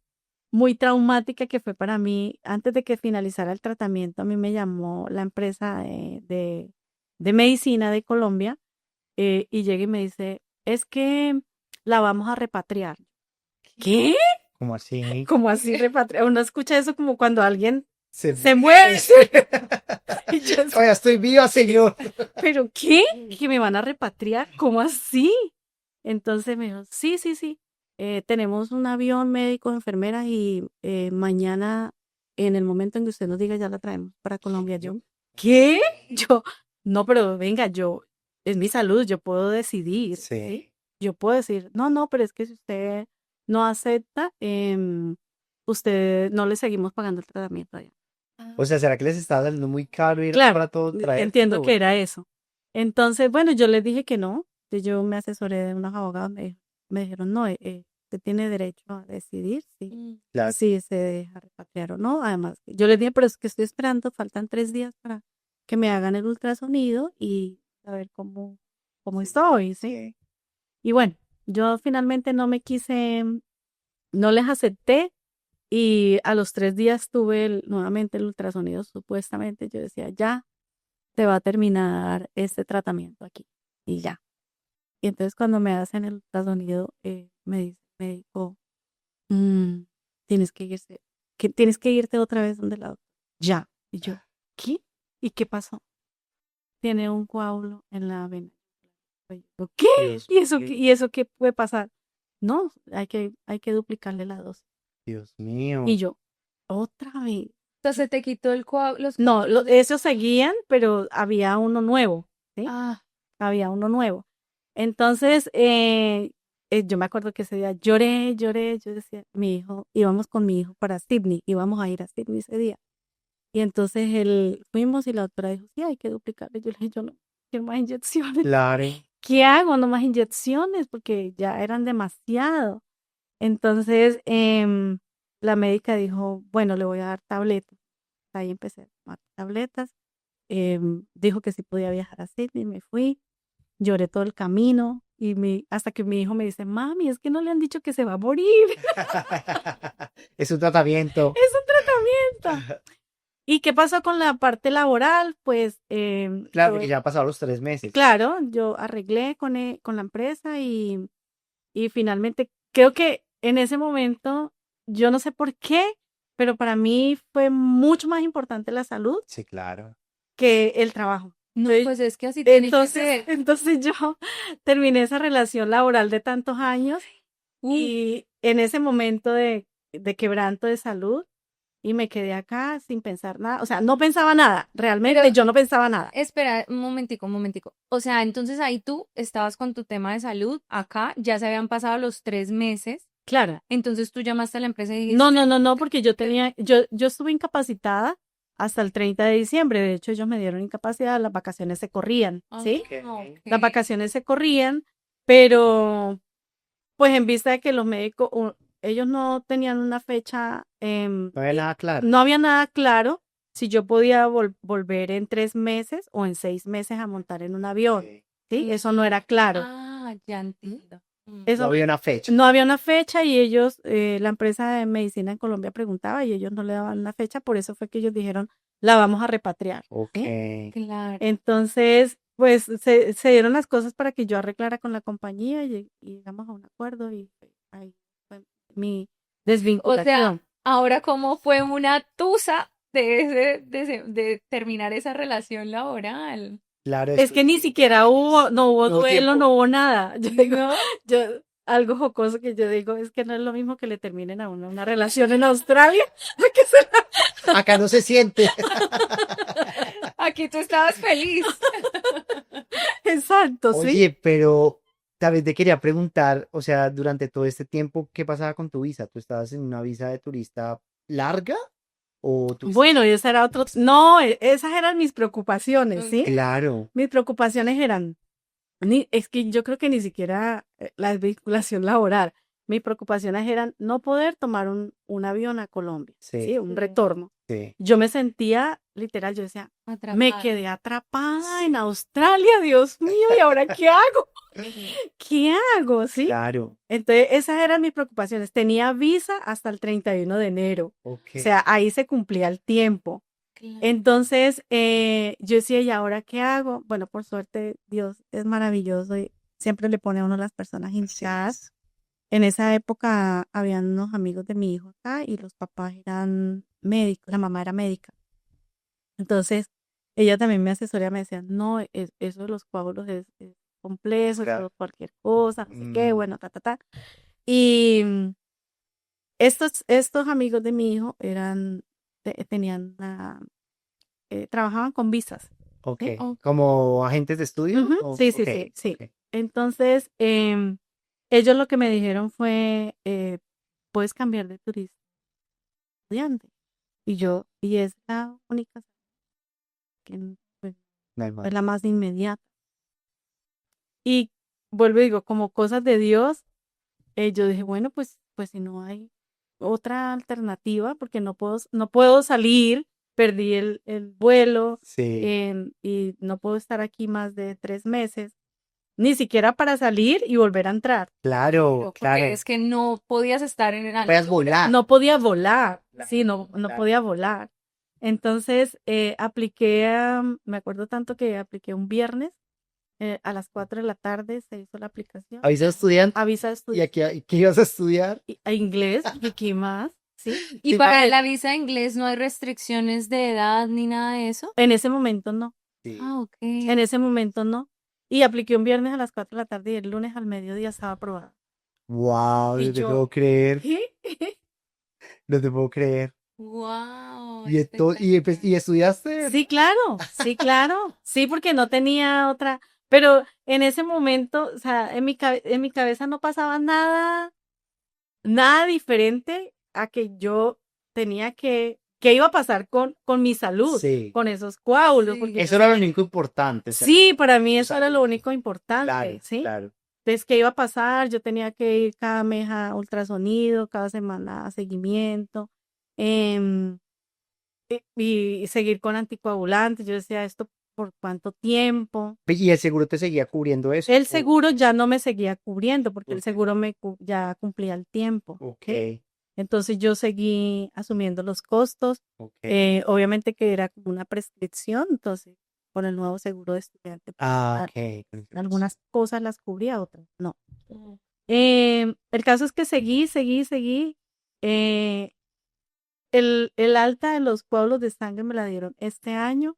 muy traumática que fue para mí, antes de que finalizara el tratamiento, a mí me llamó la empresa de medicina de Colombia y llega y me dice, es que la vamos a repatriar. ¿Qué? ¿Cómo así? ¿Cómo así repatriar? Uno escucha eso como cuando alguien Se se muere. Y yo, Todavía estoy viva, señor. ¿pero qué? ¿Que me van a repatriar? ¿Cómo así? Entonces me dijo, sí, sí, sí. Tenemos un avión médico, enfermeras y mañana, en el momento en que usted nos diga, ya la traemos para Colombia. Yo, ¿qué? Yo, no, pero venga, es mi salud, yo puedo decidir. Sí. ¿sí? Yo puedo decir, no, pero es que si usted no acepta, usted no le seguimos pagando el tratamiento allá. O sea, ¿será que les estaba saliendo muy caro ir Claro, para todo traer? entiendo que era eso. Entonces, bueno, yo les dije que no. Yo me asesoré de unos abogados, me dijeron, no, usted tiene derecho a decidir Claro. si se deja repatriar o no. Además, yo les dije, pero es que estoy esperando, faltan 3 días para que me hagan el ultrasonido y saber cómo estoy, ¿sí? Y bueno, yo finalmente no les acepté y a los 3 días tuve nuevamente el ultrasonido, supuestamente. Yo decía, ya te va a terminar este tratamiento aquí y ya. Y entonces cuando me hacen el ultrasonido, me dice el médico, "Mm, tienes que irte otra vez donde la doctora. Ya. Y yo, ¿qué? ¿Y qué pasó? Tiene un coágulo en la vena. Y yo, ¿qué? Dios mío. ¿Y eso qué puede pasar? No, hay que duplicarle la dosis. Dios mío. Y yo, otra vez. Entonces te quitó los No, esos seguían, pero había uno nuevo, ¿sí? Ah, Había uno nuevo. Entonces, yo me acuerdo que ese día lloré, yo decía, íbamos con mi hijo para Sydney, íbamos a ir a Sydney ese día. Y entonces fuimos y la doctora dijo, sí, hay que duplicarle. Yo le dije, yo no quiero más inyecciones. Claro. ¿Qué hago? No más inyecciones porque ya eran demasiado. Entonces, la médica dijo, bueno, le voy a dar tabletas. Ahí empecé a tomar tabletas. Dijo que sí podía viajar a Sydney, me fui, lloré todo el camino hasta que mi hijo me dice, mami, es que no le han dicho que se va a morir. Es un tratamiento. Es un tratamiento. ¿Y qué pasó con la parte laboral? Pues, Claro, porque ya han pasado los 3 meses. claro, yo arreglé con la empresa y finalmente creo que en ese momento, yo no sé por qué, pero para mí fue mucho más importante la salud Sí, claro. que el trabajo. No, Entonces, pues es que así tiene que entonces, ser. entonces yo terminé esa relación laboral de tantos años y en ese momento de quebranto de salud y me quedé acá sin pensar nada. O sea, no pensaba nada. Realmente Pero- yo no pensaba nada. Espera, un momentico, un momentico. O sea, entonces ahí tú estabas con tu tema de salud, acá ya se habían pasado los 3 meses, Claro. entonces tú llamaste a la empresa y dijiste, No, porque yo estuve incapacitada hasta el 30 de diciembre. De hecho, ellos me dieron incapacidad, las vacaciones se corrían, ¿sí? ok. Las vacaciones se corrían, pero pues en vista de que los médicos, ellos no tenían una fecha, No había nada claro. no había nada claro si yo podía volver en 3 meses o en 6 meses a montar en un avión, Ok. ¿sí? Eso no era claro. Ah, ya entiendo. Eso No había una fecha. no había una fecha y ellos, la empresa de medicina en Colombia preguntaba y ellos no le daban una fecha, por eso fue que ellos dijeron, la vamos a repatriar. Ok. Claro. Entonces, pues se dieron las cosas para que yo arreglara con la compañía y llegamos a un acuerdo y ahí fue mi O desvinculación. sea, ahora cómo fue una tusa de terminar esa relación laboral. Claro, Es que ni siquiera no hubo No hubo duelo, tiempo. no hubo nada. Yo digo, ¿No? algo jocoso que yo digo es que no es lo mismo que le terminen a uno una relación en Australia. que se Acá no se siente. Aquí tú estabas feliz. Exacto, sí. Oye, pero tal te quería preguntar, o sea, durante todo este tiempo, ¿qué pasaba con tu visa? ¿Tú estabas en una visa de turista larga? ¿O tú? Bueno, y esa era otro. No, esas eran mis preocupaciones, ¿sí? Claro. Mis preocupaciones eran. Es que yo creo que ni siquiera la desvinculación laboral. Mis preocupaciones eran no poder tomar un avión a Colombia, Sí. ¿sí? Un Sí. retorno. Sí. Yo me sentía, literal, yo decía, me Atrapada. quedé atrapada en Australia, Dios mío, ¿y ahora qué hago? ¿Qué hago? ¿Sí? Claro. Entonces, esas eran mis preocupaciones. Tenía visa hasta el 31 de enero. Ok. O sea, ahí se cumplía el tiempo. Claro. Entonces, yo decía, ¿y ahora qué hago? Bueno, por suerte, Dios es maravilloso y siempre le pone a uno las personas Así indicadas. es. En esa época habían unos amigos de mi hijo acá y los papás eran médicos, la mamá era médica. Entonces, ella también me asesoría, me decía, no, eso de los coágulos es complejo, Claro. eso cualquier cosa, no sé qué, Mm. bueno, ta. Y estos amigos de mi hijo tenían trabajaban con visas. Ok. ¿sí? ¿Como agentes de estudio? Ujú, ¿O? sí, Ok, sí. ok. Entonces, ellos lo que me dijeron fue, puedes cambiar de turista a estudiante. Y es la única que pues, No hay más. es la más inmediata. Y vuelvo y digo, como cosas de Dios, yo dije, bueno, pues si no hay otra alternativa, porque no puedo salir, perdí el vuelo, Sí. y no puedo estar aquí más de 3 meses, ni siquiera para salir y volver a entrar. Claro, Porque claro. es que no podías estar en el Puedes volar. No podía volar, sí, Claro, no claro. podía volar. Entonces, me acuerdo tanto que apliqué un viernes, a las 4 de la tarde se hizo la aplicación. ¿Avisa de estudiante? Avisa de ¿Y estudiante. aquí qué ibas a estudiar? A inglés, ¿y qué más? ¿Sí? Y Sí, para la visa de inglés no hay restricciones de edad ni nada de eso. En ese momento no. Sí. Ah, ok. En ese momento no. Y apliqué un viernes a las 4 de la tarde y el lunes al mediodía estaba aprobada. Wow, Y no te yo, puedo creer. ¿qué? No te puedo creer. Wow, ¿Y, ¿y estudiaste? Sí, claro. Sí, porque no tenía otra. Pero en ese momento, o sea, en mi cabeza no pasaba nada diferente a que yo tenía ¿qué iba a pasar con mi salud, Sí. con esos coágulos? Sí. Porque Eso era lo único importante. O sea, sí, para mí eso sea, era lo único importante, claro, ¿sí? claro. Entonces, ¿qué iba a pasar? Yo tenía que ir cada mes a ultrasonido, cada semana a seguimiento, em, y seguir con anticoagulantes. Yo decía, ¿esto por cuánto tiempo? ¿Y el seguro te seguía cubriendo eso? El seguro ya no me seguía cubriendo porque el Ok. seguro ya cumplía el tiempo, Ok, ¿sí? Entonces yo seguí asumiendo los costos, ok. obviamente que era como una prescripción, entonces con el nuevo seguro de estudiante, pues, Ah, ok. algunas cosas las cubría, otras no. Mm. El caso es que seguí. eh, el alta de los coágulos de sangre me la dieron este año,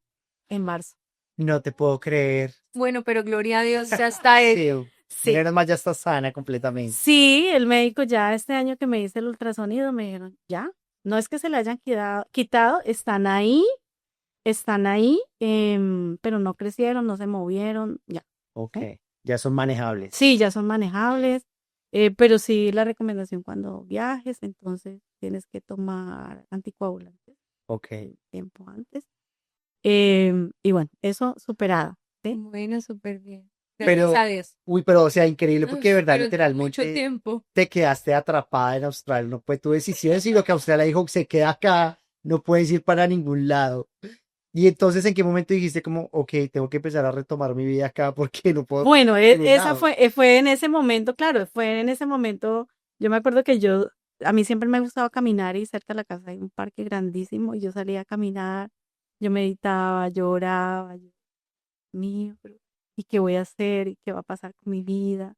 en marzo. No te puedo creer. Bueno, pero gloria a Dios, ya está hecho. Sí, Sí. menos mal ya estás sana completamente. Sí, el médico ya este año que me hice el ultrasonido me dijeron, ya, no es que se le hayan quitado, están ahí, pero no crecieron, no se movieron, ya. Ok, ya son manejables. Sí, ya son manejables, pero sí la recomendación cuando viajes, entonces tienes que tomar anticoagulantes Ok. tiempo antes. Y bueno, eso superado, ¿sí? Bueno, súper bien. Pero, Gracias a Dios. uy, pero, o sea, increíble porque de Uf, verdad, pero mucho literalmente, tiempo. te quedaste atrapada en Australia. No fue tu decisión, sino que Australia dijo, se queda acá, no puedes ir para ningún lado. Y entonces, ¿en qué momento dijiste como, ok, tengo que empezar a retomar mi vida acá porque no puedo Bueno, ir a ningún esa lado? fue en ese momento, claro, fue en ese momento, yo me acuerdo que a mí siempre me ha gustado caminar y cerca de la casa hay un parque grandísimo y yo salía a caminar, yo meditaba, yo oraba, yo, mío, ¿y qué voy a hacer? ¿Y qué va a pasar con mi vida?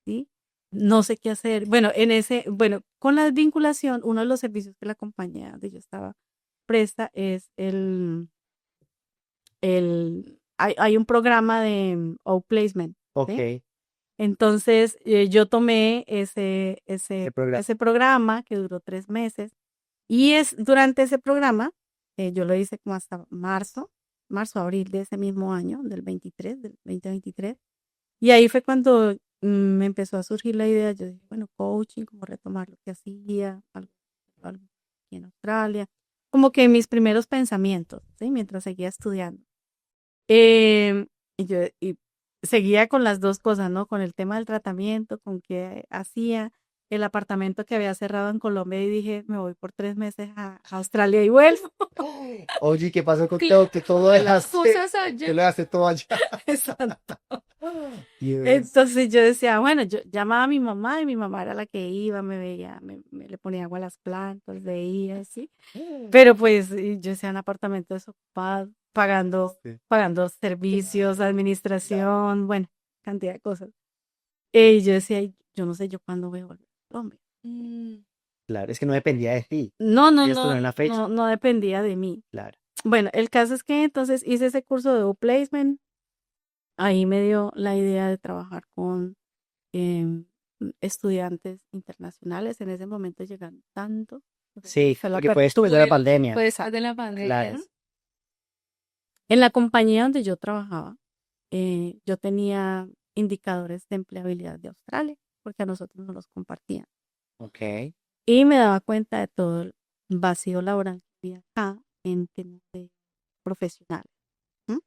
¿Sí? No sé qué hacer. Bueno, bueno, con la vinculación, uno de los servicios que la compañía donde yo estaba presta es hay un programa de outplacement, Ok, ¿sí? Entonces, yo tomé el programa. ese programa que duró 3 meses y durante ese programa, yo lo hice como hasta abril de ese mismo año, del 2023. Y ahí fue cuando me empezó a surgir la idea, yo dije, bueno, coaching, como retomar lo que hacía, algo aquí en Australia, como que mis primeros pensamientos, ¿sí? Mientras seguía estudiando. Y seguía con las dos cosas, ¿no? Con el tema del tratamiento, con qué hacía, el apartamento que había cerrado en Colombia y dije, me voy por 3 meses a Australia y vuelvo. Oye, ¿qué pasó con Cl- todo? Que todo dejaste, Cosas que allá. lo dejaste todo allá. Exacto. Dios. Entonces yo decía, bueno, yo llamaba a mi mamá y mi mamá era la que iba, me veía, me le ponía agua a las plantas, veía así. Pero pues y yo decía un apartamento desocupado, pagando Sí. servicios, administración, bueno, cantidad de cosas. Y yo decía, "Ay, yo no sé yo cuándo voy a volver a Colombia". Mm. Claro, es que no dependía de ti. No, Ellos tuvieron la fecha. no dependía de mí. Claro. Bueno, el caso es que entonces hice ese curso de outplacement. Ahí me dio la idea de trabajar con estudiantes internacionales. En ese momento llegaron tanto. Sí, Fue la porque fue después de la pandemia. Fue después de la pandemia. Claro. En la compañía donde yo trabajaba, yo tenía indicadores de empleabilidad de Australia, porque a nosotros nos los compartían. Ok. Y me daba cuenta de todo el vacío laboral que había acá en temas de profesionales. ¿M?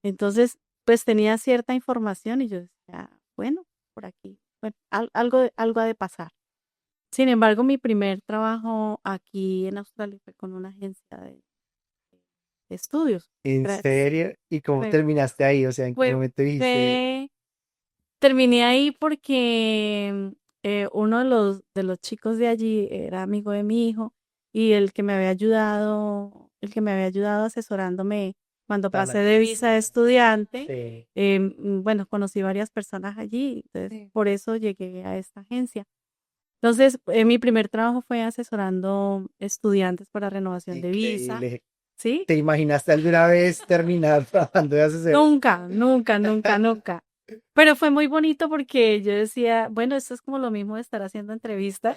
Entonces, pues tenía cierta información y yo decía, bueno, por aquí, bueno, algo ha de pasar. Sin embargo, mi primer trabajo aquí en Australia fue con una agencia de estudios. ¿En Gra- serio? ¿Y cómo Fue, terminaste ahí? O sea, ¿en qué fue, momento dijiste? fue Terminé ahí porque uno de los chicos de allí era amigo de mi hijo y el que me había ayudado asesorándome cuando Para la pasé de visa de estudiante, Sí. bueno, conocí varias personas allí, entonces Sí. por eso llegué a esta agencia. Entonces, mi primer trabajo fue asesorando estudiantes para renovación de visa, Increíble. ¿sí? ¿Te imaginaste alguna vez terminar trabajando de asesor? Nunca. Pero fue muy bonito porque yo decía, bueno, esto es como lo mismo de estar haciendo entrevistas.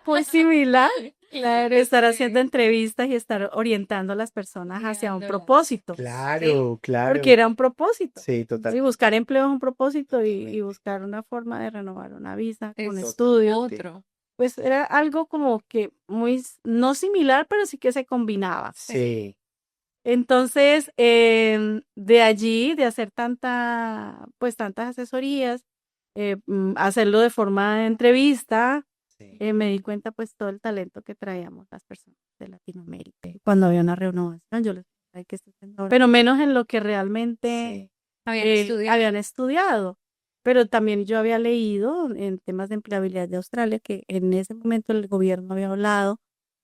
muy similar. Claro, Estar sí. haciendo entrevistas y estar orientando a las personas hacia un Guiándolas. propósito. Sí, Claro, porque claro. era un propósito. Sí, Sí, total. buscar empleo es un propósito y Totalmente. buscar una forma de renovar una visa con Es estudios. otro. Pues era algo como que muy, no similar, pero sí que se combinaba. Sí, Entonces, de allí, de hacer pues tantas asesorías, hacerlo de forma de entrevista, sí, me di cuenta pues todo el talento que traíamos las personas de Latinoamérica. Cuando había una renovación, yo les decía, "Ay, ¿qué está haciendo ahora?". Pero menos en lo que realmente sí. Habían estudiado. habían estudiado. Pero también yo había leído en temas de empleabilidad de Australia que en ese momento el gobierno había hablado,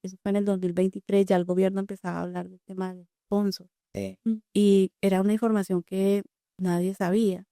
eso fue en el 2023, ya el gobierno empezaba a hablar del tema de sponsor. Sí. Y era una información que nadie sabía,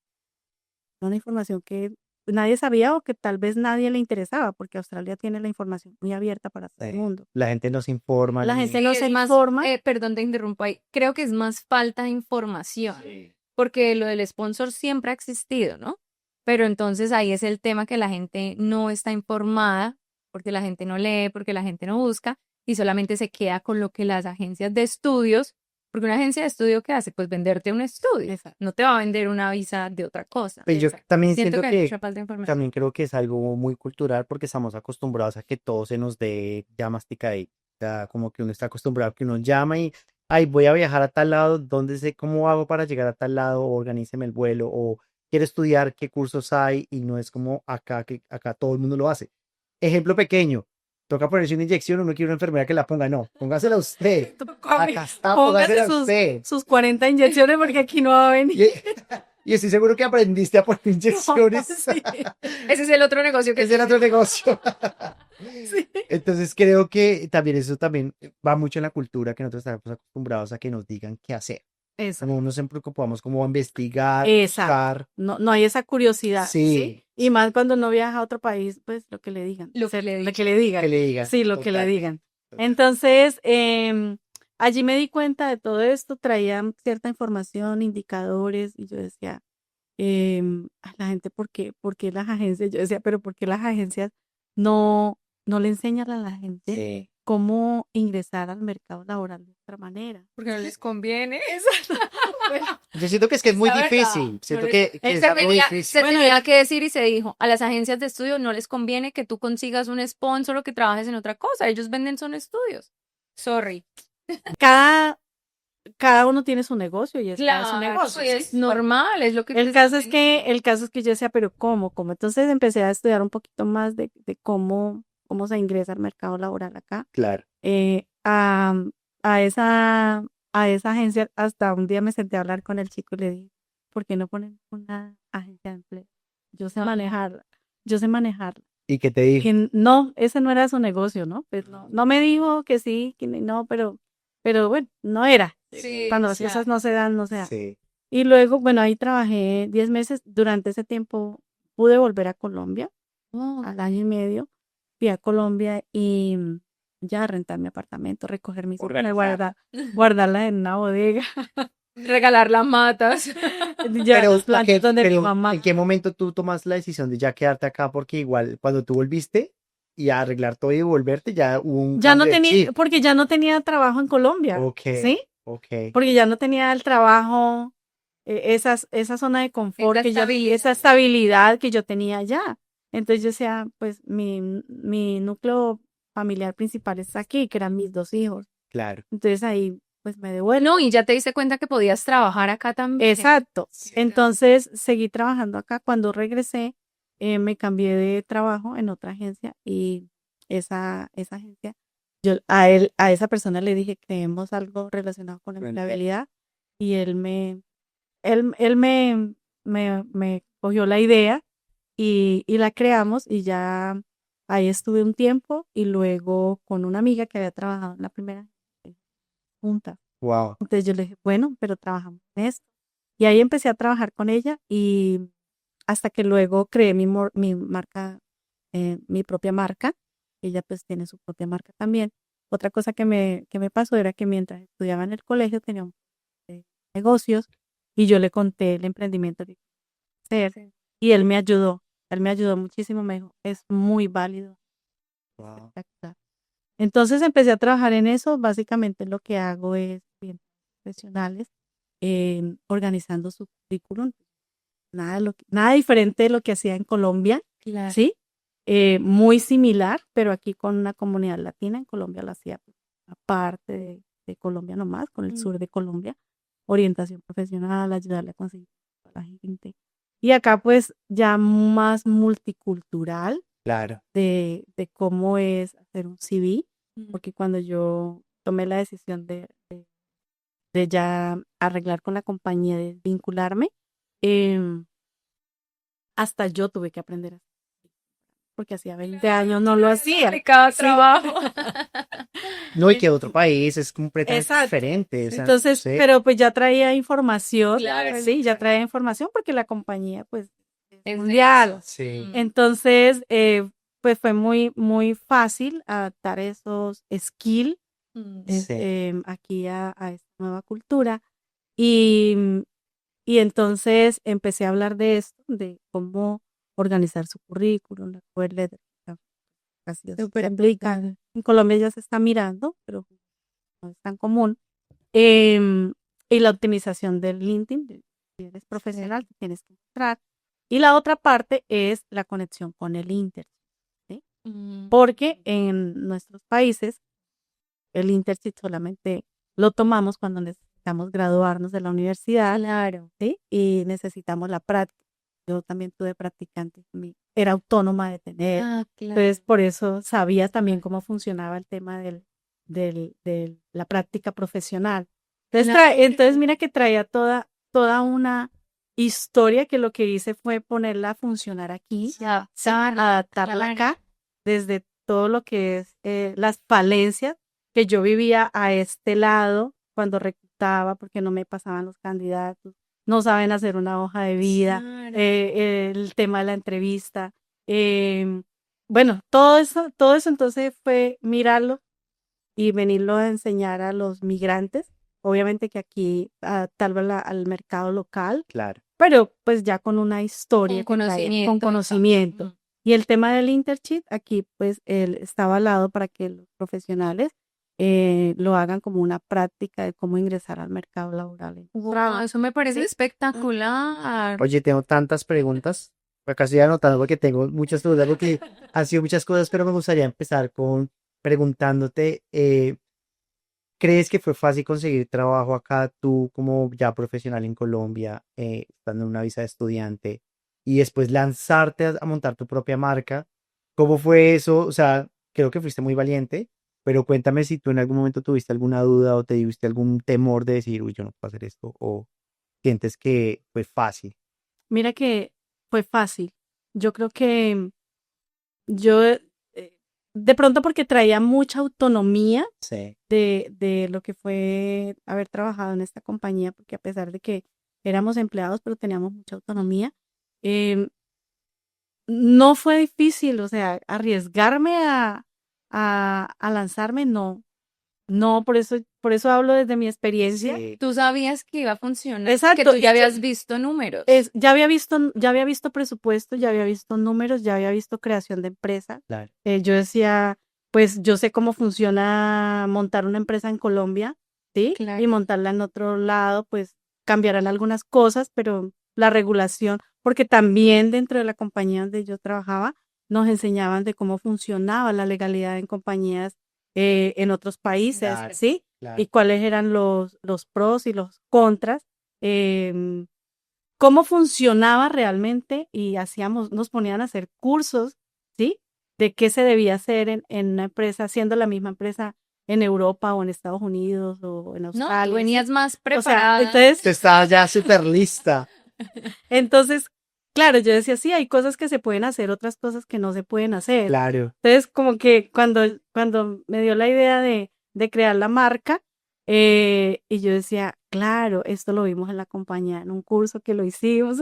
una información que nadie sabía o que tal vez nadie le interesaba, porque Australia tiene la información muy abierta para todo el Sí. mundo. La gente no se informa La ni... gente Sí, no se es más, informa. perdón, te interrumpo ahí. Creo que es más falta de información, Sí. porque lo del sponsor siempre ha existido, ¿no? Pero entonces ahí es el tema que la gente no está informada, porque la gente no lee, porque la gente no busca y solamente se queda con lo que las agencias de estudios, porque una agencia de estudio, ¿qué hace? Pues venderte un estudio, Exacto. no te va a vender una visa de otra cosa. Pero yo Exacto. también Siento siento que hay que mucha falta de información. también creo que es algo muy cultural porque estamos acostumbrados a que todo se nos dé ya masticadito. O sea, como que uno está acostumbrado a que uno llama y, ay, voy a viajar a tal lado, ¿dónde sé cómo hago para llegar a tal lado? O organíceme el vuelo, o quiero estudiar qué cursos hay, y no es como acá, que acá todo el mundo lo hace. Ejemplo pequeño, toca ponerse una inyección, uno quiere una enfermera que la ponga, no, póngasela usted. Acá está, póngasela Póngase usted. sus 40 inyecciones porque aquí no va a venir. Y estoy seguro que aprendiste a poner inyecciones. Sí, Ese es el otro negocio que Ese era otro negocio. sí. Entonces creo que también eso también va mucho en la cultura que nosotros estamos acostumbrados a que nos digan qué hacer. Exacto. Como nos preocupamos como a investigar, Exacto. buscar. No hay esa curiosidad. Sí, Y más cuando no viaja a otro país, pues lo que le digan. Lo que le Lo digan. que le digan. que le digan. Sí, lo que le Total, digan. total. Entonces, allí me di cuenta de todo esto, traían cierta información, indicadores, y yo decía, a la gente, ¿por qué las agencias? Yo decía, pero ¿por qué las agencias no le enseñan a la gente Sí. cómo ingresar al mercado laboral de otra manera? Porque no les conviene. Bueno, Yo siento que es muy La verdad, difícil. Siento que Se es muy tenía, difícil. se Bueno, tenía que decir y se dijo, a las agencias de estudio no les conviene que tú consigas un sponsor o que trabajes en otra cosa. Ellos venden son estudios. Sorry. cada uno tiene su negocio y es cada su Claro, negocio. y es ¿Sí? No, normal, es lo que el caso es que yo decía, pero ¿cómo? Entonces empecé a estudiar un poquito más de cómo se ingresa al mercado laboral acá. Claro. Eh, a, a esa, a esa agencia, hasta un día me senté a hablar con el chico y le dije, ¿por qué no ponen una agencia de empleo? Yo sé manejarla, yo sé manejarla. ¿Y qué te dijo? Que no, ese no era su negocio, ¿no? Pues no me dijo que sí, que no, pero bueno, no era. Sí, Cuando las claro. cosas no se dan, no se dan. Sí. Y luego, bueno, ahí trabajé 10 meses. Durante ese tiempo pude volver a Colombia, al año y medio. Fui a Colombia y ya rentar mi apartamento, recoger mis cosas, guardarlas en una bodega, Regalar las matas. llevar Pero, los plantas donde mi pero mamá. ¿en qué momento tú tomas la decisión de ya quedarte acá? Porque igual cuando tú volviste y a arreglar todo y volverte, ya hubo un Ya no cambio de tenía, chip. porque ya no tenía trabajo en Colombia, Ok, ¿sí? ok, Porque ya no tenía el trabajo, esa zona de confort esa estabilidad que yo tenía allá. Entonces yo decía, pues mi núcleo familiar principal está aquí, que eran mis 2 hijos. claro. Entonces ahí pues me devuelvo. No, y ya te diste cuenta que podías trabajar acá también. Exacto. Sí. Entonces seguí trabajando acá. Cuando regresé, me cambié de trabajo en otra agencia y esa agencia, yo a esa persona le dije, creemos algo relacionado con la Bueno. empleabilidad y él me cogió la idea y la creamos y ya ahí estuve un tiempo y luego con una amiga que había trabajado en la primera junta. Wow. Entonces yo le dije, bueno, pero trabajamos en esto. Y ahí empecé a trabajar con ella y hasta que luego creé mi marca, mi propia marca. Ella pues tiene su propia marca también. Otra cosa que me pasó era que mientras estudiaba en el colegio tenía un de negocios y yo le conté el emprendimiento que quería hacer y él me ayudó muchísimo, me dijo, es muy válido Wow. espectacular. Entonces empecé a trabajar en eso. Básicamente lo que hago es bien profesionales organizando su currículum. Nada diferente de lo que hacía en Colombia, Claro. ¿sí? Muy similar, pero aquí con una comunidad latina. En Colombia lo hacía aparte de Colombia nomás, con el sur de Colombia. Orientación profesional, ayudarle a conseguir a la gente. Y acá pues ya más multicultural Claro. de cómo es hacer un CV, Mm. porque cuando yo tomé la decisión de ya arreglar con la compañía, de vincularme, em, hasta yo tuve que aprender a hacer, porque hacía 20 años no lo hacía. Complicado Sí. trabajo. No, y que otro país es completamente Exacto. diferente. O sea, Entonces, sí, pero pues ya traía información, Claro. sí, ya traía información porque la compañía pues es Es de mundial. sí, Entonces, pues fue muy fácil adaptar esos skills Mm. sí, aquí a esta nueva cultura. Y, y entonces empecé a hablar de esto, de cómo organizar su currículum, la cover letter, casi ya se Súper aplica. importante. En Colombia ya se está mirando, pero no es tan común. Y la optimización del LinkedIn, si eres profesional, tienes que mostrar. Y la otra parte es la conexión con el internship, ¿sí? Mm. Porque en nuestros países el internship solamente lo tomamos cuando necesitamos graduarnos de la universidad, Claro. ¿sí? Y necesitamos la práctica. Yo también tuve practicante, era autónoma de tener, Ah, claro. entonces por eso sabía también cómo funcionaba el tema de la práctica profesional. Entonces, Claro. entonces mira que traía toda una historia que lo que hice fue ponerla a funcionar aquí, Ya, ¿sí? claro, Adaptarla claro. acá, desde todo lo que es las falencias que yo vivía a este lado cuando reclutaba, porque no me pasaban los candidatos, no saben hacer una hoja de vida, Claro. el tema de la entrevista. Bueno, todo eso entonces fue mirarlo y venirlo a enseñar a los migrantes. Obviamente que aquí adaptarlo al mercado local, claro. pero pues ya con una historia Con que traía, conocimiento. con conocimiento. Exacto. Y el tema del internship, aquí pues él está avalado para que los profesionales lo hagan como una práctica de cómo ingresar al mercado laboral en Wow, eso me parece ¿sí? espectacular. Oye, tengo tantas preguntas. Acá estoy anotando porque tengo muchas dudas, porque han sido muchas cosas, pero me gustaría empezar con preguntándote, ¿crees que fue fácil conseguir trabajo acá tú como ya profesional en Colombia, estando en una visa de estudiante, y después lanzarte a montar tu propia marca? ¿Cómo fue eso? O sea, creo que fuiste muy valiente, pero cuéntame si tú en algún momento tuviste alguna duda o te diste algún temor de decir, uy, yo no puedo hacer esto, o sientes que fue fácil. Mira que fue fácil. Yo creo que yo, de pronto porque traía mucha autonomía Sí, de lo que fue haber trabajado en esta compañía, porque a pesar de que éramos empleados, pero teníamos mucha autonomía, em, no fue difícil, o sea, arriesgarme a lanzarme, no, no, por eso hablo desde mi experiencia. sí, Tú sabías que iba a funcionar, que Exacto, tú y ya habías visto números. ya había visto presupuesto, ya había visto números, ya había visto creación de empresa. claro, Yo decía, pues yo sé cómo funciona montar una empresa en Colombia, ¿sí? Claro. Y montarla en otro lado, pues cambiarán algunas cosas, pero la regulación, porque también dentro de la compañía donde yo trabajaba, nos enseñaban de cómo funcionaba la legalidad en compañías en otros países, claro, ¿sí? claro. Y cuáles eran los pros y los contras. em, Cómo funcionaba realmente y nos ponían a hacer cursos, ¿sí? De qué se debía hacer en una empresa, siendo la misma empresa en Europa o en Estados Unidos o en No, tú Australia, ¿sí? venías más O sea, preparada. Tú entonces, estabas ya súper lista. claro, yo decía, sí, hay cosas que se pueden hacer, otras cosas que no se pueden hacer. Claro. Entonces, como que cuando me dio la idea de crear la marca, y yo decía, claro, esto lo vimos en la compañía, en un curso que lo hicimos.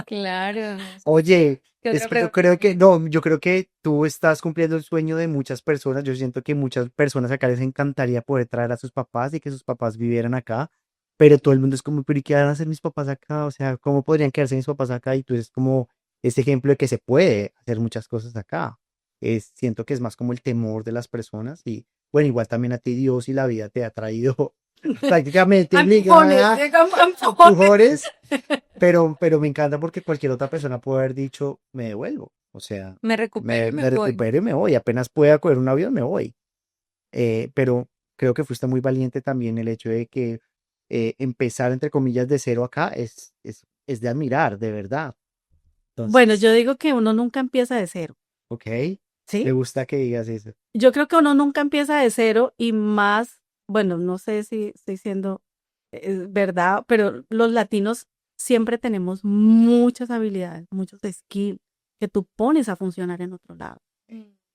Claro. Oye, ¿Qué es otra que yo pregunta? creo que, no, yo creo que tú estás cumpliendo el sueño de muchas personas. Yo siento que muchas personas acá les encantaría poder traer a sus papás y que sus papás vivieran acá, pero todo el mundo es como, pero ¿y qué van a hacer mis papás acá? O sea, ¿cómo podrían quedarse mis papás acá? Y tú eres como ese ejemplo de que se puede hacer muchas cosas acá. siento que es más como el temor de las personas y bueno, igual también a ti Dios y la vida te ha traído prácticamente obligada Llegan a empujones. empujones, pero me encanta porque cualquier otra persona puede haber dicho, me devuelvo, o sea, Me recupero y me me voy. recupero y me voy, apenas pueda coger un avión, me voy. Pero creo que fuiste muy valiente también el hecho de que empezar, entre comillas, de cero acá es de admirar, de verdad. Bueno, yo Entonces, digo que uno nunca empieza de cero, ok, ¿sí? me gusta que digas eso. Yo creo que uno nunca empieza de cero y más, bueno, no sé si estoy siendo verdad, pero los latinos siempre tenemos muchas habilidades, muchos skills que tú pones a funcionar en otro lado.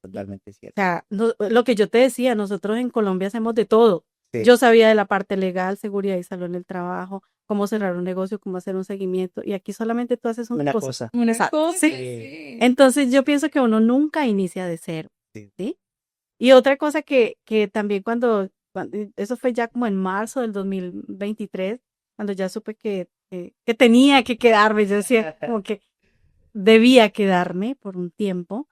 Totalmente O cierto. sea, lo que yo te decía, nosotros en Colombia hacemos de todo. Sí, Yo sabía de la parte legal, seguridad y salud en el trabajo, cómo cerrar un negocio, cómo hacer un seguimiento, y aquí solamente tú haces una una cosa. cosa. Una Exacto, cosa, ¿sí? sí. Entonces yo pienso que uno nunca inicia de cero, Sí. ¿sí? Y otra cosa que también eso fue ya como en marzo del 2023, cuando ya supe que tenía que quedarme, yo decía como que debía quedarme por un tiempo.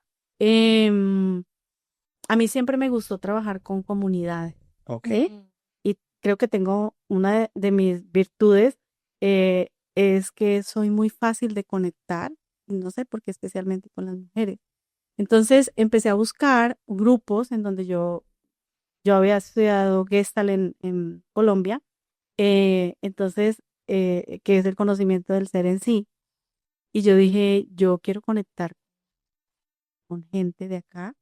A mí siempre me gustó trabajar con comunidades, Ok. ¿sí? Y creo que tengo una de mis virtudes es que soy muy fácil de conectar, no sé por qué especialmente con las mujeres. Entonces empecé a buscar grupos en donde yo había estudiado Gestalt en Colombia, entonces, que es el conocimiento del ser en sí. Y yo dije, yo quiero conectar con gente de acá.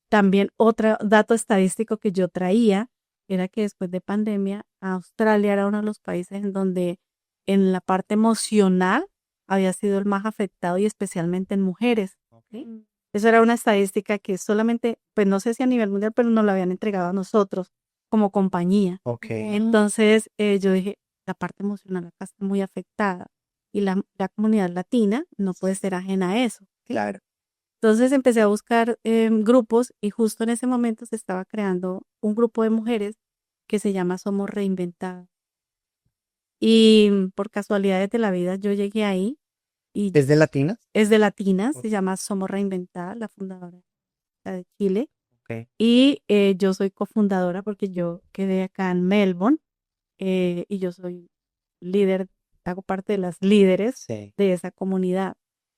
También otro dato estadístico que yo traía era que después de pandemia, Australia era uno de los países en donde en la parte emocional había sido el más afectado y especialmente en mujeres. ¿Sí? Eso era una estadística que solamente, pues no sé si a nivel mundial, pero nos la habían entregado a nosotros como compañía. Ok. Entonces yo dije, la parte emocional acá está muy afectada y la comunidad latina no puede ser ajena a eso. ¿Sí? Claro. Entonces empecé a buscar grupos y justo en ese momento se estaba creando un grupo de mujeres que se llama Somos Reinventadas. Y por casualidades de la vida yo llegué ahí y ¿Es de latinas? es de latinas, Ok. se llama Somos Reinventadas, la fundadora de Chile. Ok. Y yo soy cofundadora porque yo quedé acá en Melbourne y yo soy líder, hago parte de las líderes Sí. de esa comunidad.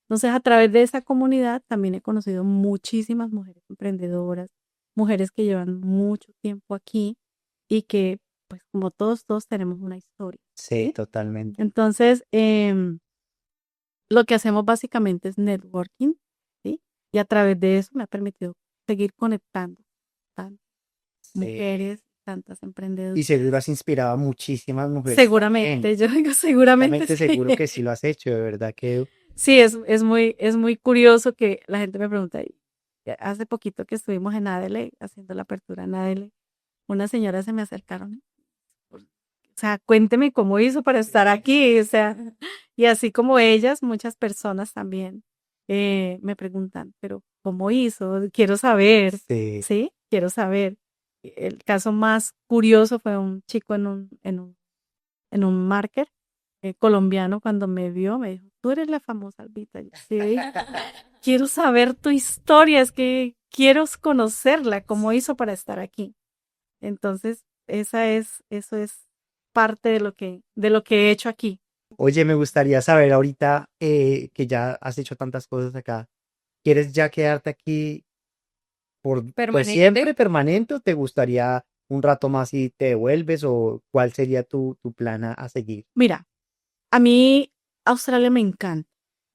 Entonces, a través de esa comunidad también he conocido muchísimas mujeres emprendedoras, mujeres que llevan mucho tiempo aquí y que, pues, como todos tenemos una historia. Sí, ¿Sí? totalmente. Entonces, lo que hacemos básicamente es networking, ¿sí? Y a través de eso me ha permitido seguir conectando tantas Sí. mujeres, tantas Y emprendedoras. seguro has inspirado a muchísimas mujeres también. Seguramente, yo digo seguramente Totalmente sí. seguro que sí lo has hecho, de verdad que Sí, es muy curioso que la gente me pregunta, y hace poquito que estuvimos en Adelaide, haciendo la apertura en Adelaide, unas señoras se me acercaron, o sea, cuénteme cómo hizo para estar aquí, o sea, y así como ellas, muchas personas también me preguntan, pero ¿cómo hizo? Quiero saber, sí. ¿sí? Quiero saber. El caso más curioso fue un chico en un market colombiano cuando me vio, me dijo, tú eres la famosa Albita. Yo, sí, quiero saber tu historia, es que quiero conocerla, cómo hizo para estar aquí. Entonces, eso es parte de lo que he hecho aquí. Oye, me gustaría saber ahorita que ya has hecho tantas cosas acá. ¿Quieres ya quedarte aquí por pues Permanente. siempre, permanente, o te gustaría un rato más y te devuelves o cuál sería tu plan a seguir? Mira, a mí Australia me encanta.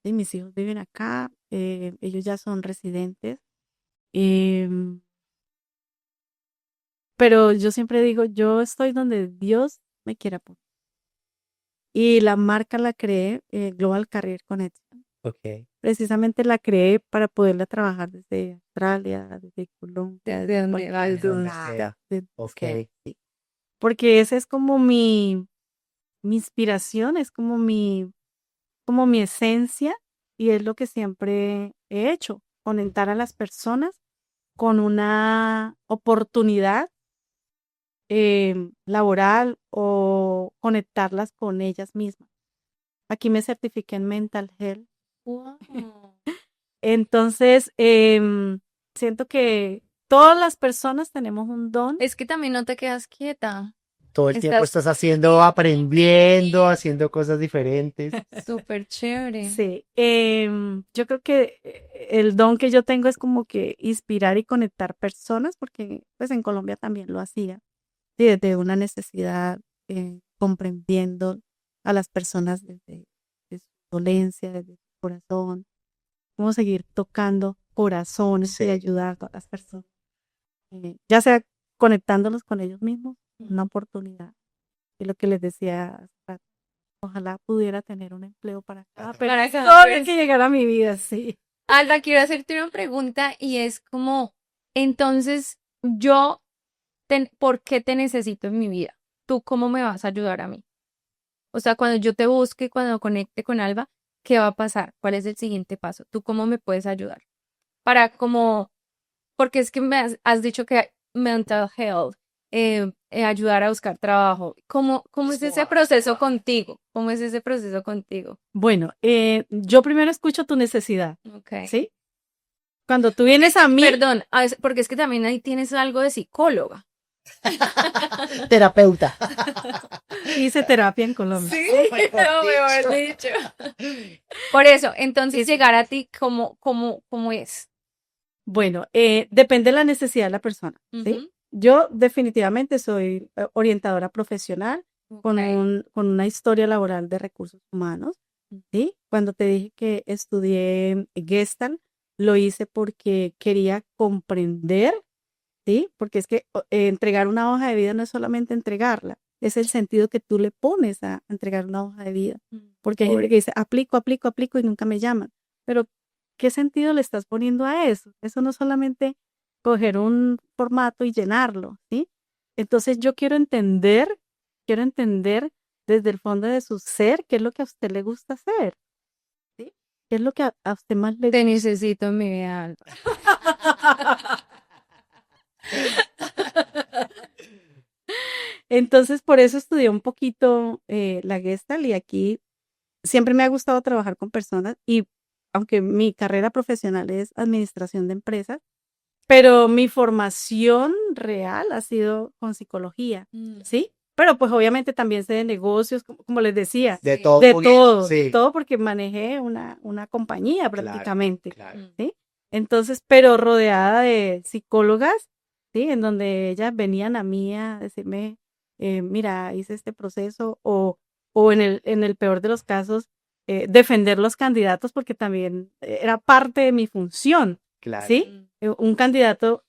¿Sí? Mis hijos viven acá, ellos ya son residentes. em, pero yo siempre digo, yo estoy donde Dios me quiera poner. Y la marca la creé, Global Career Connection. Ok. Precisamente la creé para poderla trabajar desde Australia, desde Colombia, De donde va el De donde dulce. sea. de donde Ok. sea, sí. Porque esa es como mi inspiración, es como mi esencia y es lo que siempre he hecho, conectar a las personas con una oportunidad laboral o conectarlas con ellas mismas. Aquí me certifiqué en Mental Health. Wow. Entonces, siento que todas las personas tenemos un don. Es que también no te quedas quieta. Todo el tiempo Estás estás aprendiendo, haciendo cosas diferentes. súper chévere. Sí, yo creo que el don que yo tengo es como que inspirar y conectar personas, porque pues en Colombia también lo hacía, sí, desde una necesidad, comprendiendo a las personas desde su dolencia, desde su corazón, cómo seguir tocando corazones y Sí. ayudar a las personas, ya sea conectándolos con ellos mismos, una oportunidad. Y lo que les decía hace rato, ojalá pudiera tener un empleo para cada Para cada persona que persona. llegara a mi vida, sí. Alba, quiero hacerte una pregunta y es como, entonces, yo, ¿por qué te necesito en mi vida? ¿Tú cómo me vas a ayudar a mí? O sea, cuando yo te busque, cuando conecte con Alba, ¿qué va a pasar? ¿Cuál es el siguiente paso? ¿Tú cómo me puedes ayudar? Para como, porque es que me has dicho que mental health, ayudar a buscar trabajo. ¿Cómo es ese proceso contigo? ¿Cómo es ese proceso contigo? Bueno, yo primero escucho tu necesidad, Ok. ¿sí? Cuando tú vienes a mí, Perdón, porque es que también ahí tienes algo de psicóloga. Terapeuta. hice terapia en Colombia. Sí, Mejor no, mejor dicho. dicho. Por eso, entonces llegar a ti, ¿cómo es? Bueno, depende de la necesidad de la persona, ¿sí? Ujú. Yo definitivamente soy orientadora profesional con Ok. con una historia laboral de recursos humanos, ¿sí? Cuando te dije que estudié Gestalt, lo hice porque quería comprender, ¿sí? Porque es que entregar una hoja de vida no es solamente entregarla, es el sentido que tú le pones a entregar una hoja de vida. Porque hay gente que dice, aplico, aplico, aplico y nunca me llaman. Pero, ¿qué sentido le estás poniendo a eso? Eso no es solamente coger un formato y llenarlo, ¿sí? Entonces yo quiero entender desde el fondo de su ser qué es lo que a usted le gusta hacer, ¿sí? ¿Qué es lo que a usted más le Te necesito en mi vida, Alba. Entonces, por eso estudié un poquito la Gestalt y aquí siempre me ha gustado trabajar con personas y aunque mi carrera profesional es administración de empresas, pero mi formación real ha sido con psicología, ¿sí? Pero pues obviamente también sé de negocios, como les decía, De Sí. todo. de todo, Sí. todo porque manejé una compañía Claro, prácticamente, claro. ¿sí? Entonces, pero rodeada de psicólogas, ¿sí? En donde ellas venían a mí a decirme, mira, hice este proceso, o en el peor de los casos, defender los candidatos porque también era parte de mi función, Claro. ¿sí? Un candidato,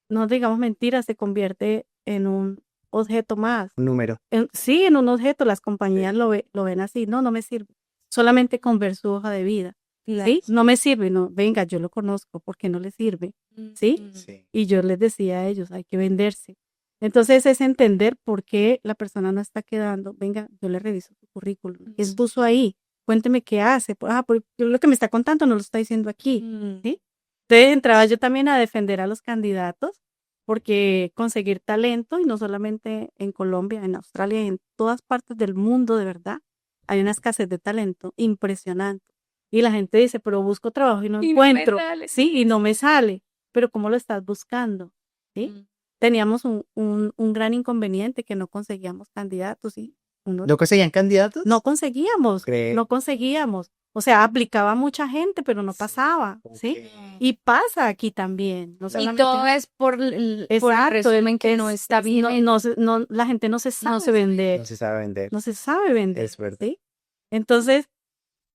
no digamos mentiras, se convierte en un objeto más. Un número. Sí, en un objeto, las compañías lo ven así, no, no me sirve. Solamente con ver su hoja de vida, ¿sí? No me sirve, no, venga, yo lo conozco, ¿por qué no le sirve? ¿Sí? Sí. Y yo les decía a ellos, hay que venderse. Entonces es entender por qué la persona no está quedando, venga, yo le reviso su currículum, ¿qué puso ahí? Cuénteme qué hace. Pues lo que me está contando no lo está diciendo aquí, ¿sí? Entonces entraba yo también a defender a los candidatos porque conseguir talento, y no solamente en Colombia, en Australia y en todas partes del mundo, de verdad, hay una escasez de talento impresionante. Y la gente dice, pero busco trabajo y no Y no me encuentro. sale. Sí, y no me sale. Pero ¿cómo lo estás buscando? ¿Sí? Teníamos un gran inconveniente que no conseguíamos candidatos y uno ¿No conseguían candidatos? no conseguíamos, ¿Cree? no conseguíamos. O sea, aplicaba mucha gente, pero no pasaba, ¿sí? Ok. Y pasa aquí también. No Y solamente todo es por el exacto, resumen que no está bien. la gente no se No sabe se vender, No se sabe vender. no se sabe vender, Es verdad. ¿sí? Entonces,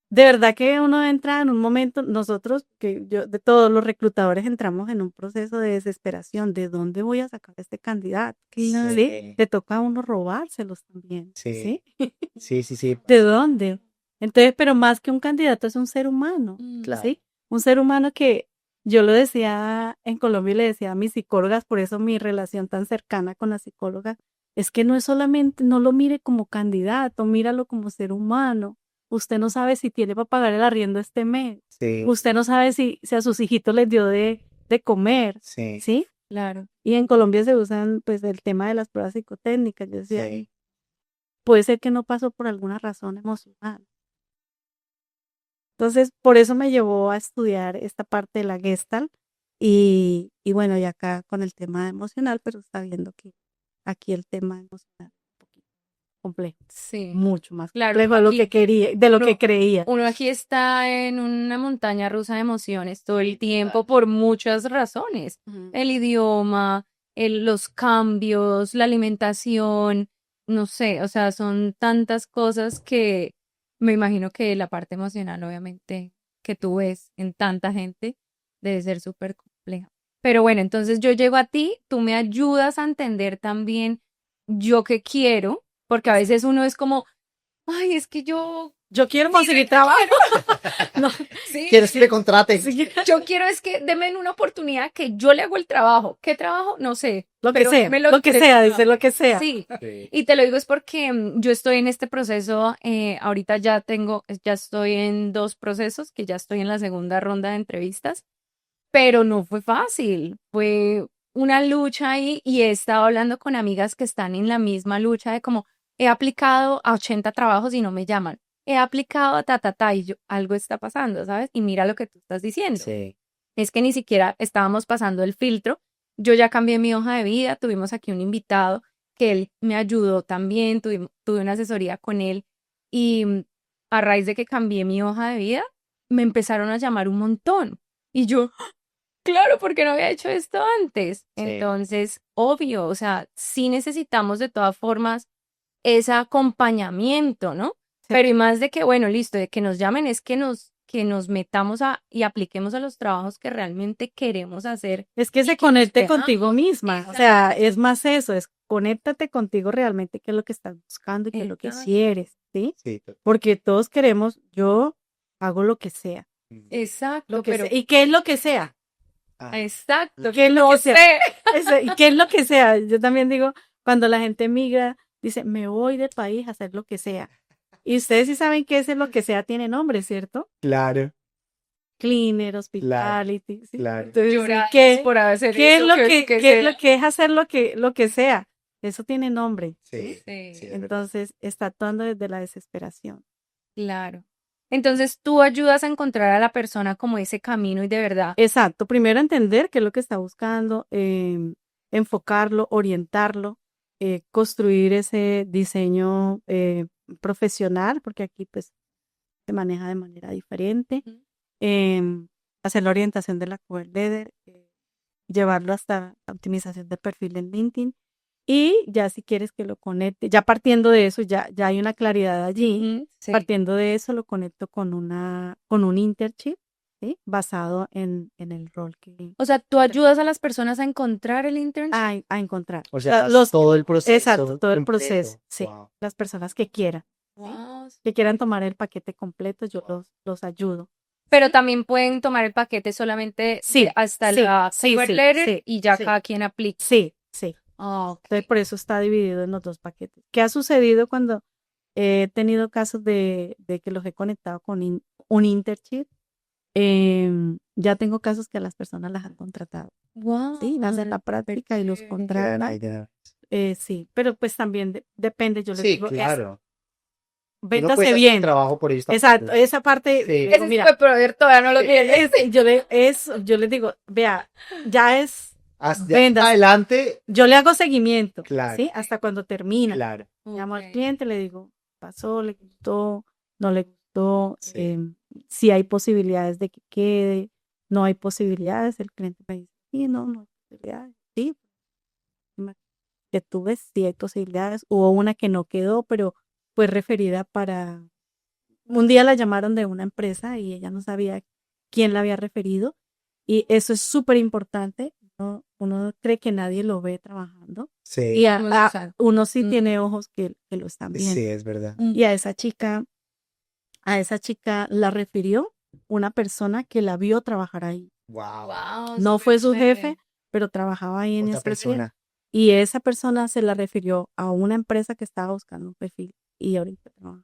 de verdad que uno entra en un momento, nosotros, que yo, de todos los reclutadores entramos en un proceso de desesperación, ¿de dónde voy a sacar a este candidato? ¿Sí? Sí. Te toca a uno robárselos también, Sí. ¿sí? Sí, sí, sí. ¿De dónde? Entonces, pero más que un candidato es un ser humano, Claro. ¿sí? Un ser humano que yo lo decía en Colombia y le decía a mis psicólogas, por eso mi relación tan cercana con las psicólogas, es que no es solamente, no lo mire como candidato, míralo como ser humano. Usted no sabe si tiene para pagar el arriendo este mes. Sí. Usted no sabe si a sus hijitos les dio de comer, Sí. ¿sí? Claro. Y en Colombia se usan pues el tema de las pruebas psicotécnicas. Yo decía, Sí. puede ser que no pasó por alguna razón emocional. Entonces, por eso me llevó a estudiar esta parte de la Gestalt, Y bueno, y acá con el tema emocional, pero está viendo que aquí el tema emocional es un poquito complejo, Sí, mucho más claro, complejo de lo que aquí quería, de lo que uno, creía. uno aquí está en una montaña rusa de emociones todo el tiempo por muchas razones. Ujú. El idioma, los cambios, la alimentación, no sé, o sea, son tantas cosas que me imagino que la parte emocional, obviamente, que tú ves en tanta gente, debe ser súper compleja. Pero bueno, entonces yo llego a ti, tú me ayudas a entender también yo qué quiero, porque a veces uno es como, ay, es que Yo quiero conseguir trabajo. No, sí, ¿Quieres que te contraten? sí, yo quiero es que denme una oportunidad que yo le hago el trabajo. ¿Qué trabajo? No sé, lo que pero sea, déme lo que sea, dice lo que sea. Sí, Sí. y te lo digo es porque yo estoy en este proceso, ahorita ya estoy en 2 procesos, que ya estoy en la segunda ronda de entrevistas, pero no fue fácil, fue una lucha ahí y he estado hablando con amigas que están en la misma lucha de como he aplicado a 80 trabajos y no me llaman, he aplicado a y yo, algo está pasando, ¿sabes? Y mira lo que tú estás diciendo. Sí. Es que ni siquiera estábamos pasando el filtro. Yo ya cambié mi hoja de vida, tuvimos aquí un invitado que él me ayudó también, tuve una asesoría con él y a raíz de que cambié mi hoja de vida, me empezaron a llamar un montón. Y yo, claro, porque no había hecho esto antes. Sí. Entonces, obvio, o sea, sí necesitamos de todas formas ese acompañamiento, ¿no? Sí. Pero y más de que, bueno, listo, de que nos llamen, es que nos metamos y apliquemos a los trabajos que realmente queremos hacer. Es que y se que nos conecte contigo veamos. misma. O sea, es más eso, es conéctate contigo realmente, qué es lo que estás buscando y qué es lo que Exacto. sí eres, ¿sí? Sí. Porque todos queremos, yo hago lo que sea, Exacto, lo que pero sea. ¿Y qué es lo que sea? Ah, exacto, ¿Qué es lo no que sea? sé. ¿Y qué es lo que sea? Yo también digo, cuando la gente migra, dice, me voy del país a hacer lo que sea. Y ustedes sí saben que ese lo que sea tiene nombre, ¿cierto? claro, Cleaner, hospitality, ¿sí? claro. Entonces, Llorar ¿qué, por hacer qué es eso, lo que qué es se... lo que es hacer lo que sea? Eso tiene nombre. Sí, Sí, sí, es verdad. Entonces, está actuando desde la desesperación. claro. Entonces tú ayudas a encontrar a la persona como ese camino y de verdad. Exacto. Primero entender qué es lo que está buscando, enfocarlo, orientarlo, construir ese diseño profesional, porque aquí pues se maneja de manera diferente. Ujú. Hacer la orientación de la cover letter, llevarlo hasta la optimización de perfil en LinkedIn. Y ya si quieres que lo conecte, ya partiendo de eso, ya hay una claridad allí. Ujú, sí. Partiendo de eso, lo conecto con un internship, ¿sí? Basado en el rol que O sea, tú ayudas a las personas a encontrar el internship. a encontrar. O sea, Los, todo el proceso exacto, todo el completo. proceso, sí. Wow. Las personas que quieran, Wow. que quieran tomar el paquete completo, yo los ayudo. Pero también pueden tomar el paquete solamente Sí, hasta sí, la sí, cover sí, letter sí, y ya sí. cada quien aplica. Sí, sí. Ah, ok. Entonces, por eso está dividido en los 2 paquetes. ¿Qué ha sucedido cuando he tenido casos de que los he conectado con un internship? Ya tengo casos que a las personas las han contratado. Wow. Sí, hacen la práctica y los contratan. Ay, ya. Sí, pero pues también depende, yo les Sí, digo, claro. Uno puede véndase hacer el bien. trabajo por ellos Exacto, también. esa parte, Sí. digo, Ese mira, tipo de proveedor todavía no lo tiene. yo les digo, vea, ya es, Hasta véndase. adelante, Yo le hago seguimiento, claro, ¿sí? Hasta cuando termina. claro. Llamo al Ok. cliente, le digo, pasó, le gustó, no le gustó, Sí. si hay posibilidades de que quede, no hay posibilidades, el cliente me dice, sí, no hay posibilidades, sí, que tú ves, sí hay posibilidades, hubo una que no quedó, pero fue referida para, un día la llamaron de una empresa y ella no sabía quién la había referido y eso es súper importante, uno cree que nadie lo ve trabajando. Sí, Y uno sí Mm. tiene ojos que lo están viendo. sí, es verdad. Y a esa chica la refirió una persona que la vio trabajar ahí. Wow. Wow, No súper fue su chévere. jefe, pero trabajaba ahí en Otra esa área. persona. Y esa persona se la refirió a una empresa que estaba buscando un perfil y ahorita trabaja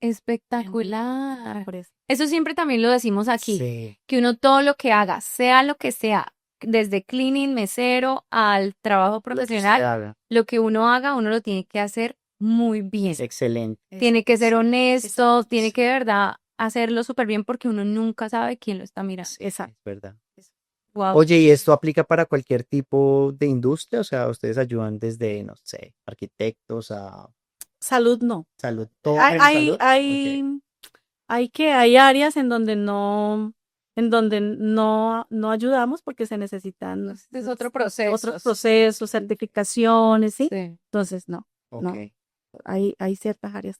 Espectacular. por eso. Eso siempre también lo decimos aquí, Sí. que uno todo lo que haga, sea lo que sea, desde cleaning, mesero, al trabajo Lo que profesional, usted haga. lo que uno haga, uno lo tiene que hacer muy bien. Excelente. Tiene que ser Sí, honesto, exacto. tiene que de verdad hacerlo súper bien porque uno nunca sabe quién lo está mirando. Exacto. Es verdad. Wow. Oye, ¿y esto aplica para cualquier tipo de industria? O sea, ustedes ayudan desde, no sé, arquitectos a Salud no. salud, todo Hay, menos hay, salud. Ok, hay, hay áreas en donde no ayudamos porque se necesitan Este es otro proceso. otros procesos, certificaciones, ¿sí? Sí. Entonces, no, ok, no. Hay ciertas áreas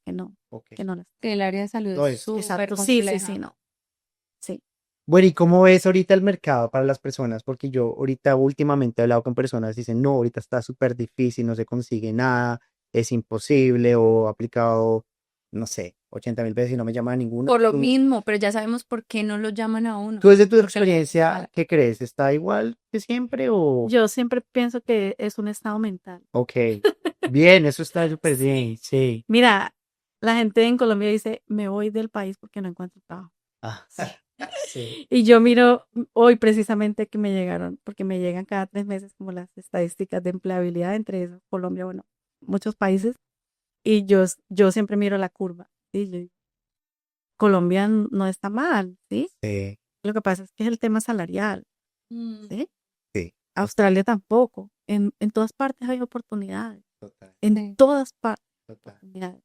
ok. que no las. El área de salud No es es. súper Exacto, sí, sí, sí, compleja. no. Sí. Bueno, ¿y cómo ves ahorita el mercado para las personas? Porque yo ahorita últimamente he hablado con personas y dicen, no, ahorita está súper difícil, no se consigue nada, es imposible o he aplicado, no sé, 80.000 veces y no me llama ninguno. Por lo ¿Tú, mismo, pero ya sabemos por qué no lo llaman a uno. tú desde tu Porque la gente es experiencia, mala. qué crees? ¿Está igual que siempre o...? Yo siempre pienso que es un estado mental. Ok, bien, eso está súper bien, Sí. sí. Mira, la gente en Colombia dice, me voy del país porque no encuentro trabajo. Ah, sí, Y yo miro hoy precisamente que me llegaron, porque me llegan cada 3 meses como las estadísticas de empleabilidad, entre esos Colombia, bueno, muchos países, y yo siempre miro la curva, ¿sí? Yo digo, Colombia no está mal, ¿sí? sí, Lo que pasa es que es el tema salarial, Mm. ¿sí? sí, Australia tampoco. En todas partes hay oportunidades, total, en Sí. todas partes hay total. oportunidades.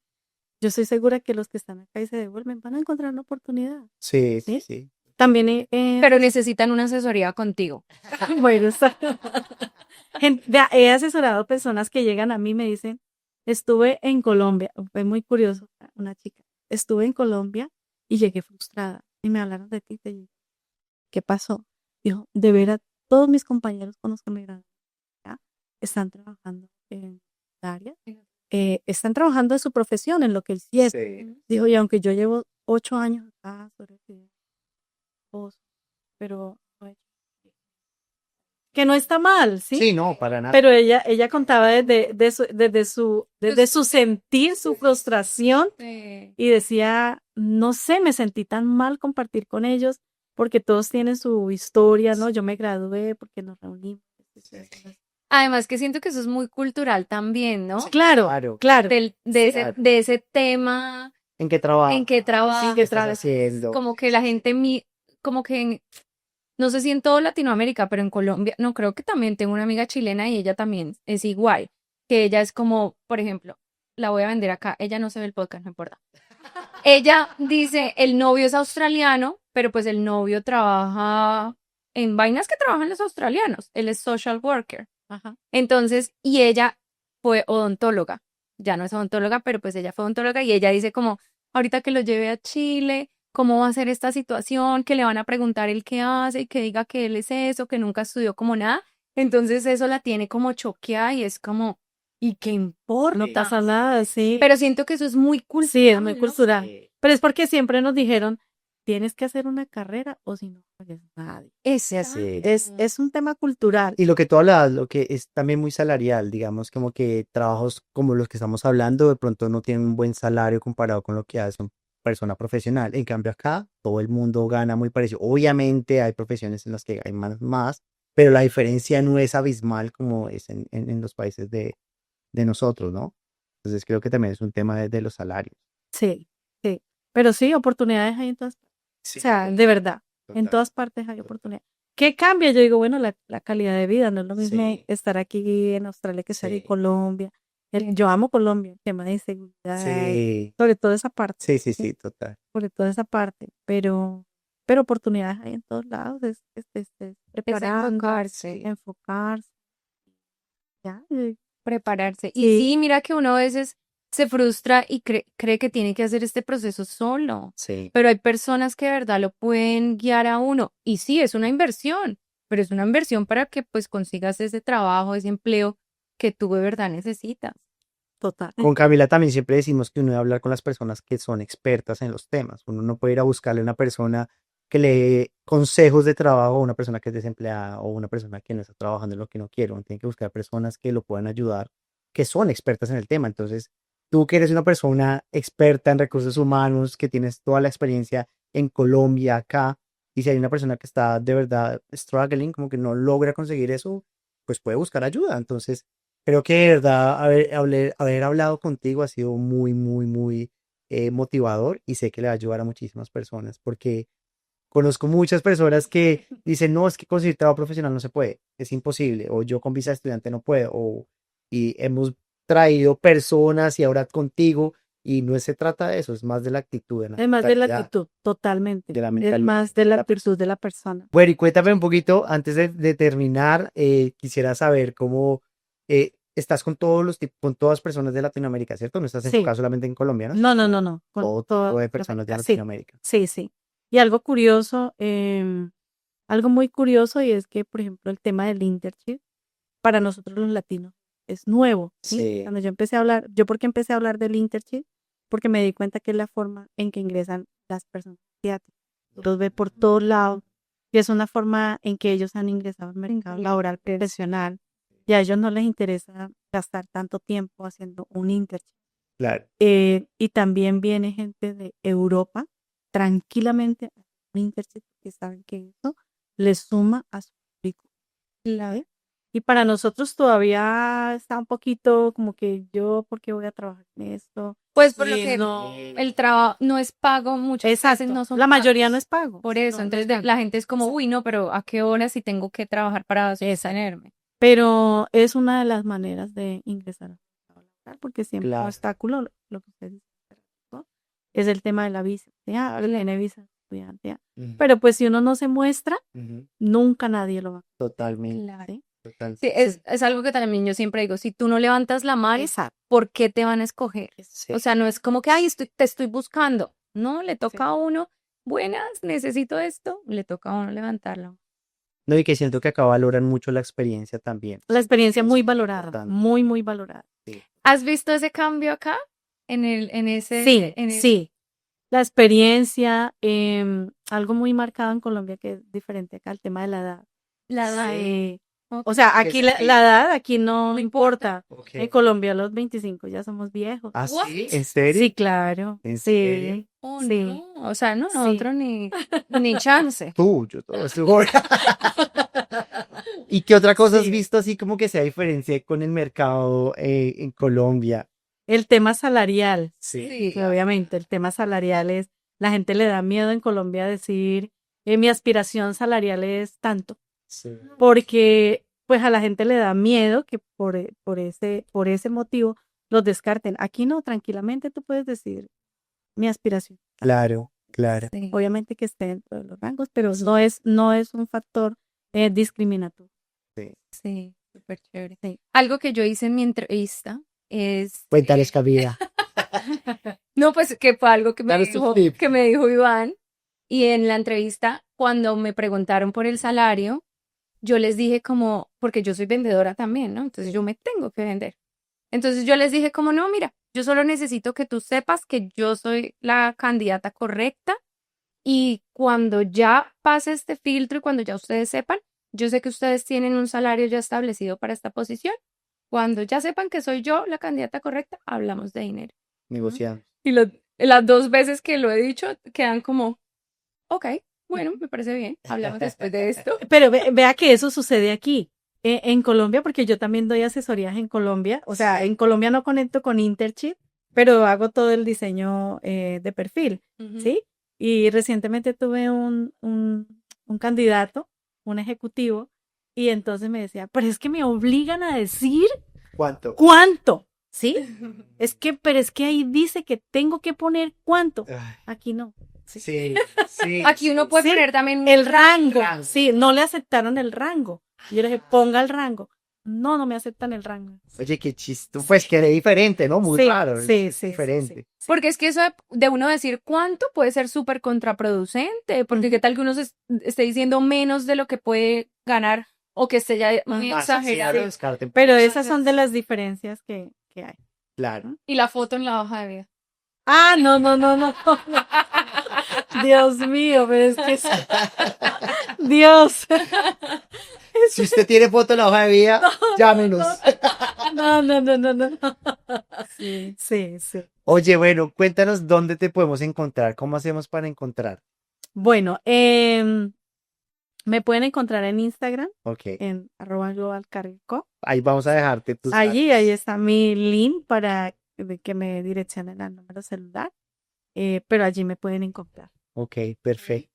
Yo estoy segura que los que están acá y se devuelven van a encontrar una oportunidad, Sí, sí, ¿sí? sí. También Pero necesitan una asesoría contigo. bueno, vea, he asesorado personas que llegan a mí y me dicen, estuve en Colombia, fue muy curioso, una chica, estuve en Colombia y llegué frustrada y me hablaron de ti, te digo, ¿qué pasó? Dijo, de veras, todos mis compañeros con los que me gradué ya están trabajando en la área, están trabajando en su profesión, en lo que hicieron. Sí. Dijo, y aunque yo llevo 8 años acá, sobre pero no he hecho que no está mal, ¿sí? Sí, no, para nada. Pero ella contaba desde su sentir, su frustración, Sí. y decía, no sé, me sentí tan mal compartir con ellos porque todos tienen su historia, ¿no? Yo me gradué porque nos reunimos. Además que siento que eso es muy cultural también, ¿no? Claro, Claro, claro. claro. De ese tema ¿En qué trabajo? en que Sí, trabajas, que Estás haciendo? como que la gente, como que, no sé si en todo Latinoamérica, pero en Colombia, no creo que también tengo una amiga chilena y ella también es igual, que ella es como, por ejemplo, la voy a vender acá, ella no se ve el podcast, no importa. Ella dice, el novio es australiano, pero pues el novio trabaja en vainas que trabajan los australianos, él es social worker. Ajá. Entonces, y ella fue odontóloga, ya no es odontóloga, pero pues ella fue odontóloga y ella dice como, ahorita que lo lleve a Chile, ¿cómo va a ser esta situación? Que le van a preguntar el qué hace y que diga que él es eso, que nunca estudió como nada. Entonces eso la tiene como choqueada y es como, ¿y qué No importa? pasa nada, sí. Pero siento que eso es muy Sí, es muy cultural, ¿no? cultural. Sí. Pero es porque siempre nos dijeron, tienes que hacer una carrera o si no, no eres nadie. Sí. Es un tema cultural. Y lo que tú hablabas, lo que es también muy salarial, digamos, como que trabajos como los que estamos hablando, de pronto no tienen un buen salario comparado con lo que hace una persona profesional. En cambio, acá todo el mundo gana muy parecido. Obviamente hay profesiones en las que hay más, pero la diferencia no es abismal como es en los países de nosotros, ¿no? Entonces creo que también es un tema de los salarios. Sí, sí. Pero sí, oportunidades hay en todas partes. O Sí, sea, de verdad, en total, todas partes hay total. oportunidades. ¿Qué cambia? Yo digo, bueno, la calidad de vida, no es lo mismo Sí, estar aquí en Australia que estar en sí, Colombia. Yo amo Colombia, el tema de inseguridad, sí, sobre todo esa parte, sí, sí, ¿sí? sí, total. Sobre todo esa parte, pero oportunidades hay en todos lados, es Es preparándose, enfocarse. enfocarse, ya, Prepararse. Y sí, sí, mira que uno a veces se frustra y cree que tiene que hacer este proceso solo, Sí, pero hay personas que de verdad lo pueden guiar a uno. Y sí, es una inversión, pero es una inversión para que pues consigas ese trabajo, ese empleo que tú de verdad necesitas. total, con Camila también siempre decimos que uno debe hablar con las personas que son expertas en los temas. Uno no puede ir a buscarle a una persona que le dé consejos de trabajo a una persona que es desempleada o una persona que no está trabajando en lo que no quiere. Uno tiene que buscar personas que lo puedan ayudar, que son expertas en el tema. Entonces, tú que eres una persona experta en recursos humanos, que tienes toda la experiencia en Colombia, acá, y si hay una persona que está de verdad struggling, como que no logra conseguir eso, pues puede buscar ayuda. Entonces, creo que de verdad haber hablado contigo ha sido muy, muy, muy motivador y sé que le va a ayudar a muchísimas personas porque conozco muchas personas que dicen, no, es que conseguir trabajo profesional no se puede, es imposible, o yo con visa de estudiante no puedo, y hemos traído personas y ahora contigo, y no se trata de eso, es más de la actitud, de la Es más de la mentalidad, actitud, totalmente. de la Es mentalidad más de de la la persona. actitud de la persona. Bueno, y cuéntame un poquito, antes de terminar, quisiera saber cómo estás con con todas personas de Latinoamérica, ¿cierto? No estás enfocado Sí, solamente en colombianos, no, no, sino no, no, con todo tipo toda de personas de Latinoamérica. Sí, Latinoamérica. sí, sí. Y algo curioso, algo muy curioso, y es que, por ejemplo, el tema del internship para nosotros los latinos es nuevo, ¿sí? Sí, Cuando yo empecé a hablar, ¿yo por qué empecé a hablar del internship? Porque me di cuenta que es la forma en que ingresan las personas asiáticas. Los ve por todos lados y es una forma en que ellos han ingresado al mercado laboral profesional y a ellos no les interesa gastar tanto tiempo haciendo un internship. claro, Y también viene gente de Europa tranquilamente a hacer un internship que saben que eso les suma a su currículum. ¿Sabe? Y para nosotros todavía está un poquito como que yo, ¿por qué voy a trabajar en esto? Pues por lo Y que no, el trabajo no es pago, muchas veces exacto, no son la mayoría no pagos. es pago. Por eso, No, no entonces es pago. la gente es como, uy, no, pero ¿a qué hora si tengo que trabajar para Exacto. sostenerme? Pero es una de las maneras de ingresar al mercado laboral, porque siempre un claro. obstáculo, lo que usted dice, ¿no? Es el tema de la visa. Ya, tiene visa de estudiante, ya. Ujú, Pero pues si uno no se muestra, ujú, nunca nadie lo va a totalmente, Claro. hacer. total. Sí, es algo que también yo siempre digo, si tú no levantas la mano, Exacto. ¿por qué te van a escoger? Sí, O sea, no es como que, ay, te estoy buscando. No, le Sí. toca a uno, buenas, necesito esto, le toca a uno levantarla. no, y que siento que acá valoran mucho la experiencia también. La experiencia Eso muy es valorada, importante. muy, muy valorada. Sí, ¿Has visto ese cambio acá? En ese, Sí, en ese, sí. La experiencia, algo muy marcado en Colombia que es diferente acá, el tema de la edad. la edad. sí, Ok. O sea, que aquí es la aquí. edad aquí no No importa. Ok. En Colombia a los 25 ya somos viejos. ¿Ah, What? sí? ¿En serio? Sí, claro. ¿En serio? Sí, Oh, sí, no. O sea, no, sí. nosotros ni chance. Tú, yo todo estoy joven. ¿Y qué otra cosa has Sí. visto así como que se diferencia con el mercado en Colombia? El tema salarial, Sí. Sí. pues, obviamente, el tema salarial es, la gente le da miedo en Colombia decir, mi aspiración salarial es tanto. Sí. Porque pues a la gente le da miedo que por ese motivo los descarten. Aquí no, tranquilamente tú puedes decir mi aspiración. Claro, claro. Sí. Obviamente que esté dentro de los rangos, pero no es un factor discriminatorio. Sí, súper chévere. Sí. Algo que yo hice en mi entrevista es, Cuéntales, Camila. no, pues que fue algo Danos tus tips. que me dijo Iván, y en la entrevista, cuando me preguntaron por el salario, yo les dije como, porque yo soy vendedora también, ¿no? Entonces yo me tengo que vender. Entonces yo les dije como, no, mira, yo solo necesito que tú sepas que yo soy la candidata correcta y cuando ya pase este filtro y cuando ya ustedes sepan, yo sé que ustedes tienen un salario ya establecido para esta posición. Cuando ya sepan que soy yo la candidata correcta, hablamos de dinero. Negociando. Y las 2 veces que lo he dicho quedan como, ok, bueno, me parece bien, hablamos después de esto. Pero vea que eso sucede aquí. En Colombia, porque yo también doy asesorías en Colombia. O sea, en Colombia no conecto con Interchip, pero hago todo el diseño de perfil, ¿sí? Y recientemente tuve un candidato, un ejecutivo, y entonces me decía, pero es que me obligan a decir ¿Cuánto? cuánto, ¿sí? Pero es que ahí dice que tengo que poner cuánto. Ay, Aquí no. sí, sí. Aquí uno puede Sí, poner también el rango. rango. Sí, no le aceptaron el rango. Yo le dije, ponga el rango. No, no me aceptan el rango. Oye, qué chisto. Pues que diferente, ¿no? Muy Sí, raro. sí, Es sí, sí, diferente. sí. porque es que eso de uno decir cuánto puede ser súper contraproducente, porque qué tal que uno esté diciendo menos de lo que puede ganar o que esté ya muy Ah, sí, sí, exagerado. lo descarten. Pero esas son de las diferencias que hay. Claro. Y la foto en la hoja de vida. Ah, no, no, no, no. Dios mío, pero es que Dios. Si usted tiene foto en la hoja de vida, llámenos. No, no, no, no, no. Sí. Sí, sí. Oye, bueno, cuéntanos dónde te podemos encontrar. ¿Cómo hacemos para encontrar? Bueno, me pueden encontrar en Instagram, Ok. en @globalcarrico. Ahí vamos a dejarte tus Ahí datos. está mi link para que me direccionen al número celular, pero allí me pueden encontrar. Ok, perfecto.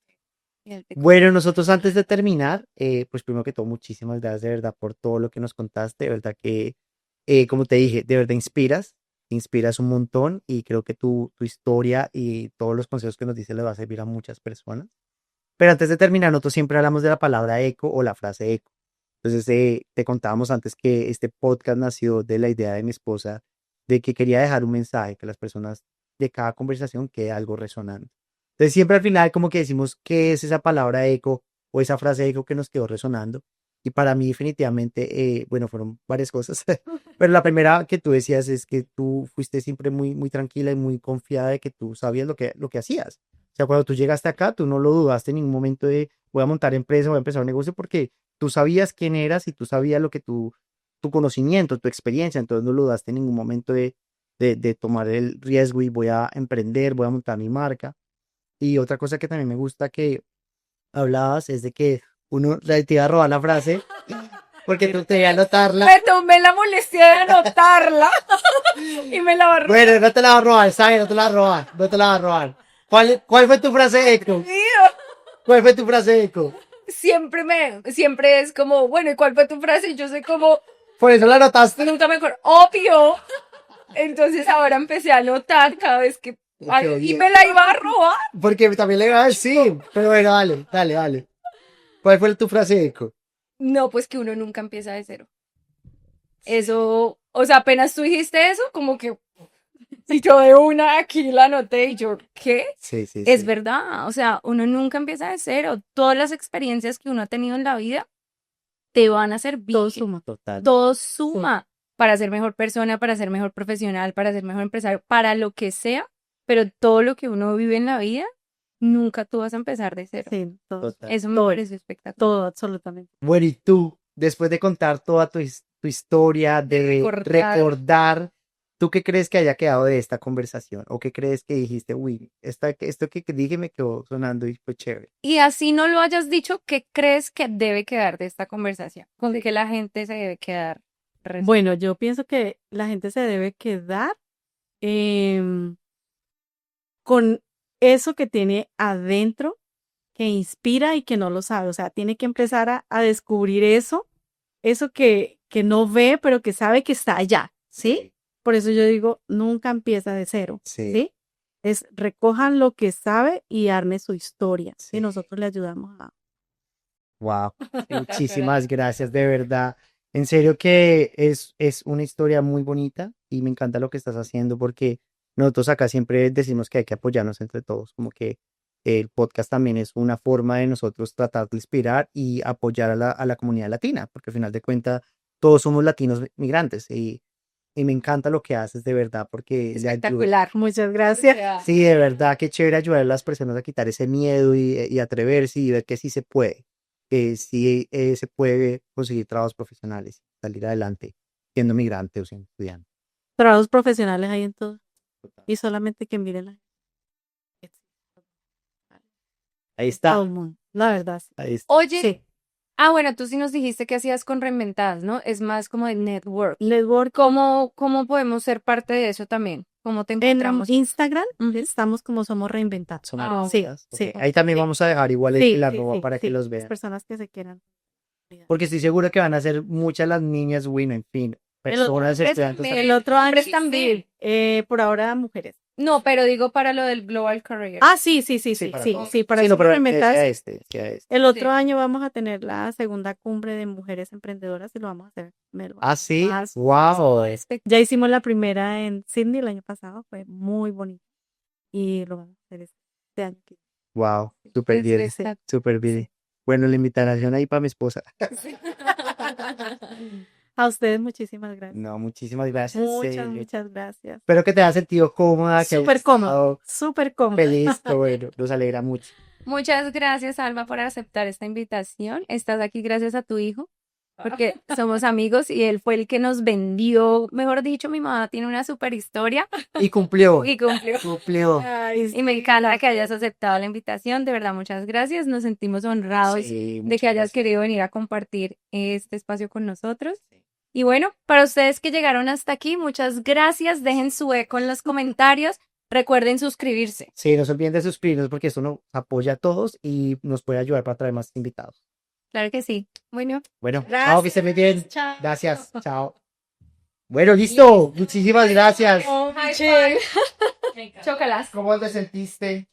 Y él te Bueno, nosotros antes de terminar, pues primero que todo, muchísimas gracias de verdad por todo lo que nos contaste, de verdad que, como te dije, de verdad inspiras un montón y creo que tu historia y todos los consejos que nos dices le va a servir a muchas personas. Pero antes de terminar, nosotros siempre hablamos de la palabra eco o la frase eco. Entonces, te contábamos antes que este podcast nació de la idea de mi esposa de que quería dejar un mensaje, que las personas de cada conversación quede algo resonante. Entonces, siempre al final como que decimos qué es esa palabra eco o esa frase eco que nos quedó resonando. Y para mí definitivamente, bueno, fueron varias cosas. Pero la primera que tú decías es que tú fuiste siempre muy, muy tranquila y muy confiada de que tú sabías lo que hacías. O sea, cuando tú llegaste acá, tú no lo dudaste en ningún momento de voy a montar empresa, voy a empezar un negocio, porque tú sabías quién eras y tú sabías lo que tu conocimiento, tu experiencia, entonces no lo dudaste en ningún momento de tomar el riesgo y voy a emprender, voy a montar mi marca. Y otra cosa que también me gusta que hablabas es de que uno te iba a robar la frase porque tú te iba a anotarla. Me tomé la molestia de anotarla y me la va a robar. Bueno, no te la va a robar, ¿sabes? No te la va a robar, no te la va a robar. ¿Cuál fue tu frase eco? ¿Cuál fue tu frase eco? Siempre es como, bueno, ¿y cuál fue tu frase? Y yo soy como, Por eso la anotaste. nunca me acuerdo, obvio. Entonces ahora empecé a anotar cada vez que, Quedó y bien. me la iba a robar. Porque también le iba a decir, pero bueno, dale. ¿Cuál fue tu frase eco? No, pues que uno nunca empieza de cero. Eso, o sea, apenas tú dijiste eso, como que, y yo de una aquí la anoté y yo, ¿qué? Sí, sí, Es sí. verdad, o sea, uno nunca empieza de cero. Todas las experiencias que uno ha tenido en la vida te van a servir. Todo suma. Total. Todo suma para ser mejor persona, para ser mejor profesional, para ser mejor empresario, para lo que sea, pero todo lo que uno vive en la vida, nunca tú vas a empezar de cero. Sí, todo, Total. Eso me todo, pareció espectacular. todo, absolutamente. Bueno, y tú, después de contar toda tu historia, de recordar, ¿tú qué crees que haya quedado de esta conversación? ¿O qué crees que dijiste, uy, esto que dije me quedó sonando y fue chévere? Y así no lo hayas dicho, ¿qué crees que debe quedar de esta conversación? ¿Con qué la gente se debe quedar? Bueno, yo pienso que la gente se debe quedar con eso que tiene adentro, que inspira y que no lo sabe. O sea, tiene que empezar a descubrir eso que no ve, pero que sabe que está allá, ¿sí? Por eso yo digo, nunca empieza de cero, Sí. ¿sí? Es recojan lo que sabe y arme su historia. Sí. Y nosotros le ayudamos a... Wow, muchísimas gracias, de verdad. En serio que es una historia muy bonita y me encanta lo que estás haciendo porque nosotros acá siempre decimos que hay que apoyarnos entre todos, como que el podcast también es una forma de nosotros tratar de inspirar y apoyar a la comunidad latina, porque al final de cuentas todos somos latinos migrantes y me encanta lo que haces de verdad porque le ayuda. Espectacular. Muchas gracias. Sí, de verdad, qué chévere ayudar a las personas a quitar ese miedo y atreverse y ver que sí se puede, que sí se puede conseguir trabajos profesionales, salir adelante siendo migrante o siendo estudiante. Trabajos profesionales hay en todo. Y solamente que miren Ahí todo está, el mundo. La verdad, sí. ahí está. Oye, Sí. bueno, tú sí nos dijiste que hacías con Reinventadas, ¿no? Es más como de network. Network ¿Cómo podemos ser parte de eso también? ¿Cómo te en encontramos? Instagram Ujú. estamos como Somos Reinventados. Son Ah, Sí, artistas. sí. Ok, ahí también Sí. vamos a dejar igual Sí, el sí, arroba sí, para que sí. los Las vean. personas que se quieran. Porque estoy seguro que van a ser muchas las niñas, bueno, en fin, personas estudiantes. El otro año Hombres también. por ahora mujeres. No, pero digo para lo del Global Career. Ah, sí, para sí, todos. sí, para Sí, no, Somos pero Reinventadas. sea este. El otro Sí. año vamos a tener la segunda cumbre de mujeres emprendedoras y lo vamos a hacer. Ah, sí, más- wow. Ya hicimos la primera en Sydney el año pasado, fue muy bonito. Y lo vamos a hacer este año. Wow, súper bien, Exacto. súper bien. Bueno, la invitación ahí para mi esposa. A ustedes muchísimas gracias. No, muchísimas gracias. en Muchas, serio. muchas gracias. Espero que te haya sentido cómoda, que hayas Súper cómodo, estado súper cómodo. feliz, que bueno, nos alegra mucho. Muchas gracias, Alba, por aceptar esta invitación. Estás aquí gracias a tu hijo, porque somos amigos y él fue el que nos vendió, mejor dicho, mi mamá tiene una super historia Y cumplió, y cumplió. cumplió. Ay, Y me encanta que hayas aceptado la invitación, de verdad, muchas gracias. Nos sentimos honrados Sí, de muchas que hayas gracias. querido venir a compartir este espacio con nosotros. Y bueno, para ustedes que llegaron hasta aquí, muchas gracias. Dejen su eco en los comentarios. Recuerden suscribirse. Sí, no se olviden de suscribirnos porque esto nos apoya a todos y nos puede ayudar para traer más invitados. Claro que sí. Bueno, Bueno, chao, que estén muy bien. Chao. Gracias, chao. Bueno, listo. Muchísimas gracias. high five. Chócalas. ¿Cómo te sentiste?